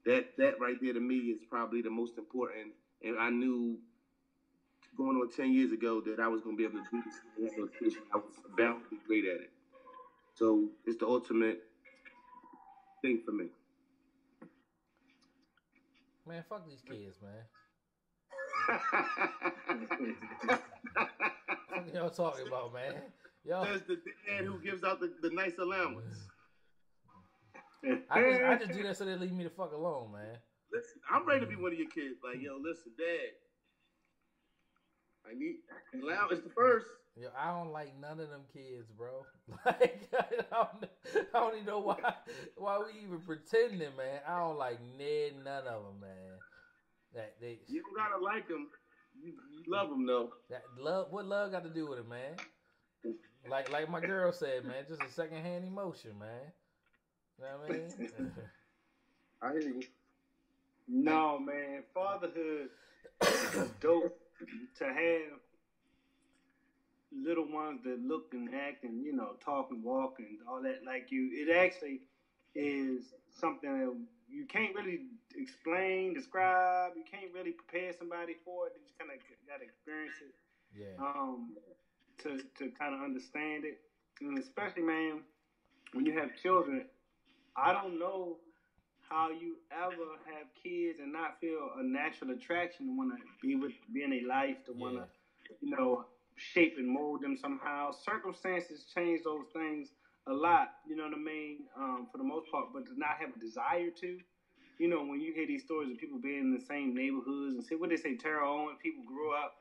that right there to me is probably the most important. And I knew going on 10 years ago that I was going to be able to do this. I was bound to be great at it. So it's the ultimate thing for me. Man, fuck these kids, man. What y'all talking about, man? Y'all. That's the dad who gives out the nice allowance. I just do that so they leave me the fuck alone, man. Listen, I'm ready to be one of your kids. Like, yo, listen, Dad. I need allowance the first. Yo, I don't like none of them kids, bro. Like, I don't even know why we even pretending, man. I don't like none of them, man. You don't gotta like them. You love them though. What love got to do with it, man? Like my girl said, man, just a secondhand emotion, man. You know what I mean? I hear you. No, man, fatherhood is dope to have little ones that look and act and, talk and walk and all that like you. It actually is something that you can't really describe. You can't really prepare somebody for it. You just kind of got to experience it. Yeah. To kind of understand it. And especially, man, when you have children, I don't know how you ever have kids and not feel a natural attraction to want to be in their life, to want to, shape and mold them somehow. Circumstances change those things a lot, you know what I mean, for the most part, but to not have a desire to. When you hear these stories of people being in the same neighborhoods and what they say, Terrell Owens, people grew up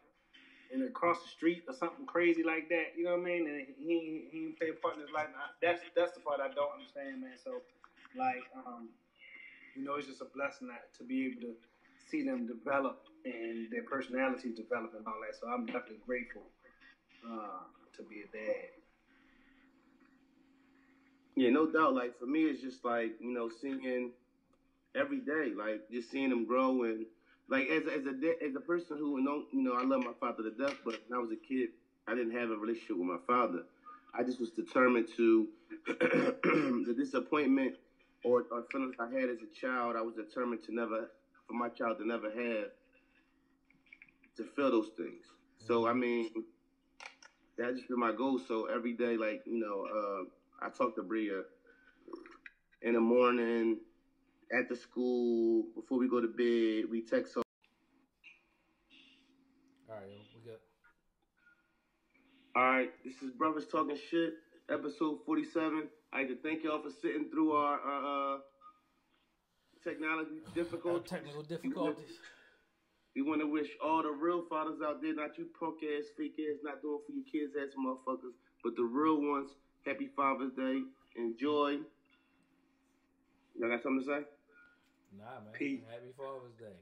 and across the street or something crazy like that, you know what I mean? And he didn't play a part in his life. That's the part I don't understand, man. So, like, it's just a blessing to be able to see them develop and their personalities develop and all that. So I'm definitely grateful to be a dad. Yeah, no doubt. Like for me, it's just like seeing every day, like just seeing them grow and like as a person who I love my father to death, but when I was a kid, I didn't have a relationship with my father. I just was determined to the disappointment or feelings I had as a child. I was determined for my child to never have to feel those things. So I mean, that just been my goal. So every day, like I talk to Bria in the morning, at the school, before we go to bed, we text her. All right, we good. All right, this is Brothers Talking Shit, episode 47. I'd like to thank y'all for sitting through our technical difficulties. We want to wish all the real fathers out there, not you punk ass, fake ass, not doing for your kids ass motherfuckers, but the real ones. Happy Father's Day. Enjoy. Y'all got something to say? Nah, man. Peace. Happy Father's Day.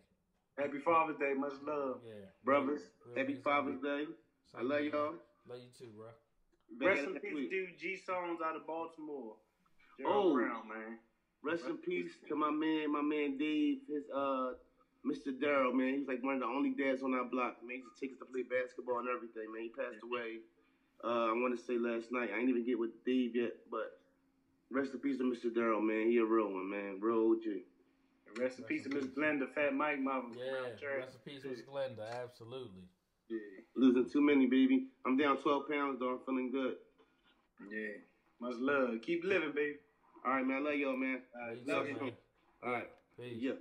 Happy Father's Day. Much love. Yeah. Brothers, happy Father's Day. I love y'all. Love you too, bro. Rest in peace, dude. G Songs out of Baltimore. Gerald Brown, man. Rest in peace to my man Dave, his Mr. Darrell, man. He's like one of the only dads on our block. Man, he used to take us to play basketball and everything, man. He passed away. I want to say last night. I ain't even get with Dave yet, but rest in peace to Mr. Darrell, man. He a real one, man. Real OG. Rest in peace to Miss Glenda, Fat Mike Mama. Yeah, rest in peace, Miss Glenda. Absolutely. Yeah. Losing too many, baby. I'm down 12 pounds, though. I'm feeling good. Yeah. Much love. Keep living, baby. All right, man. I love y'all, man. Love you, man. All right. Peace. Yeah.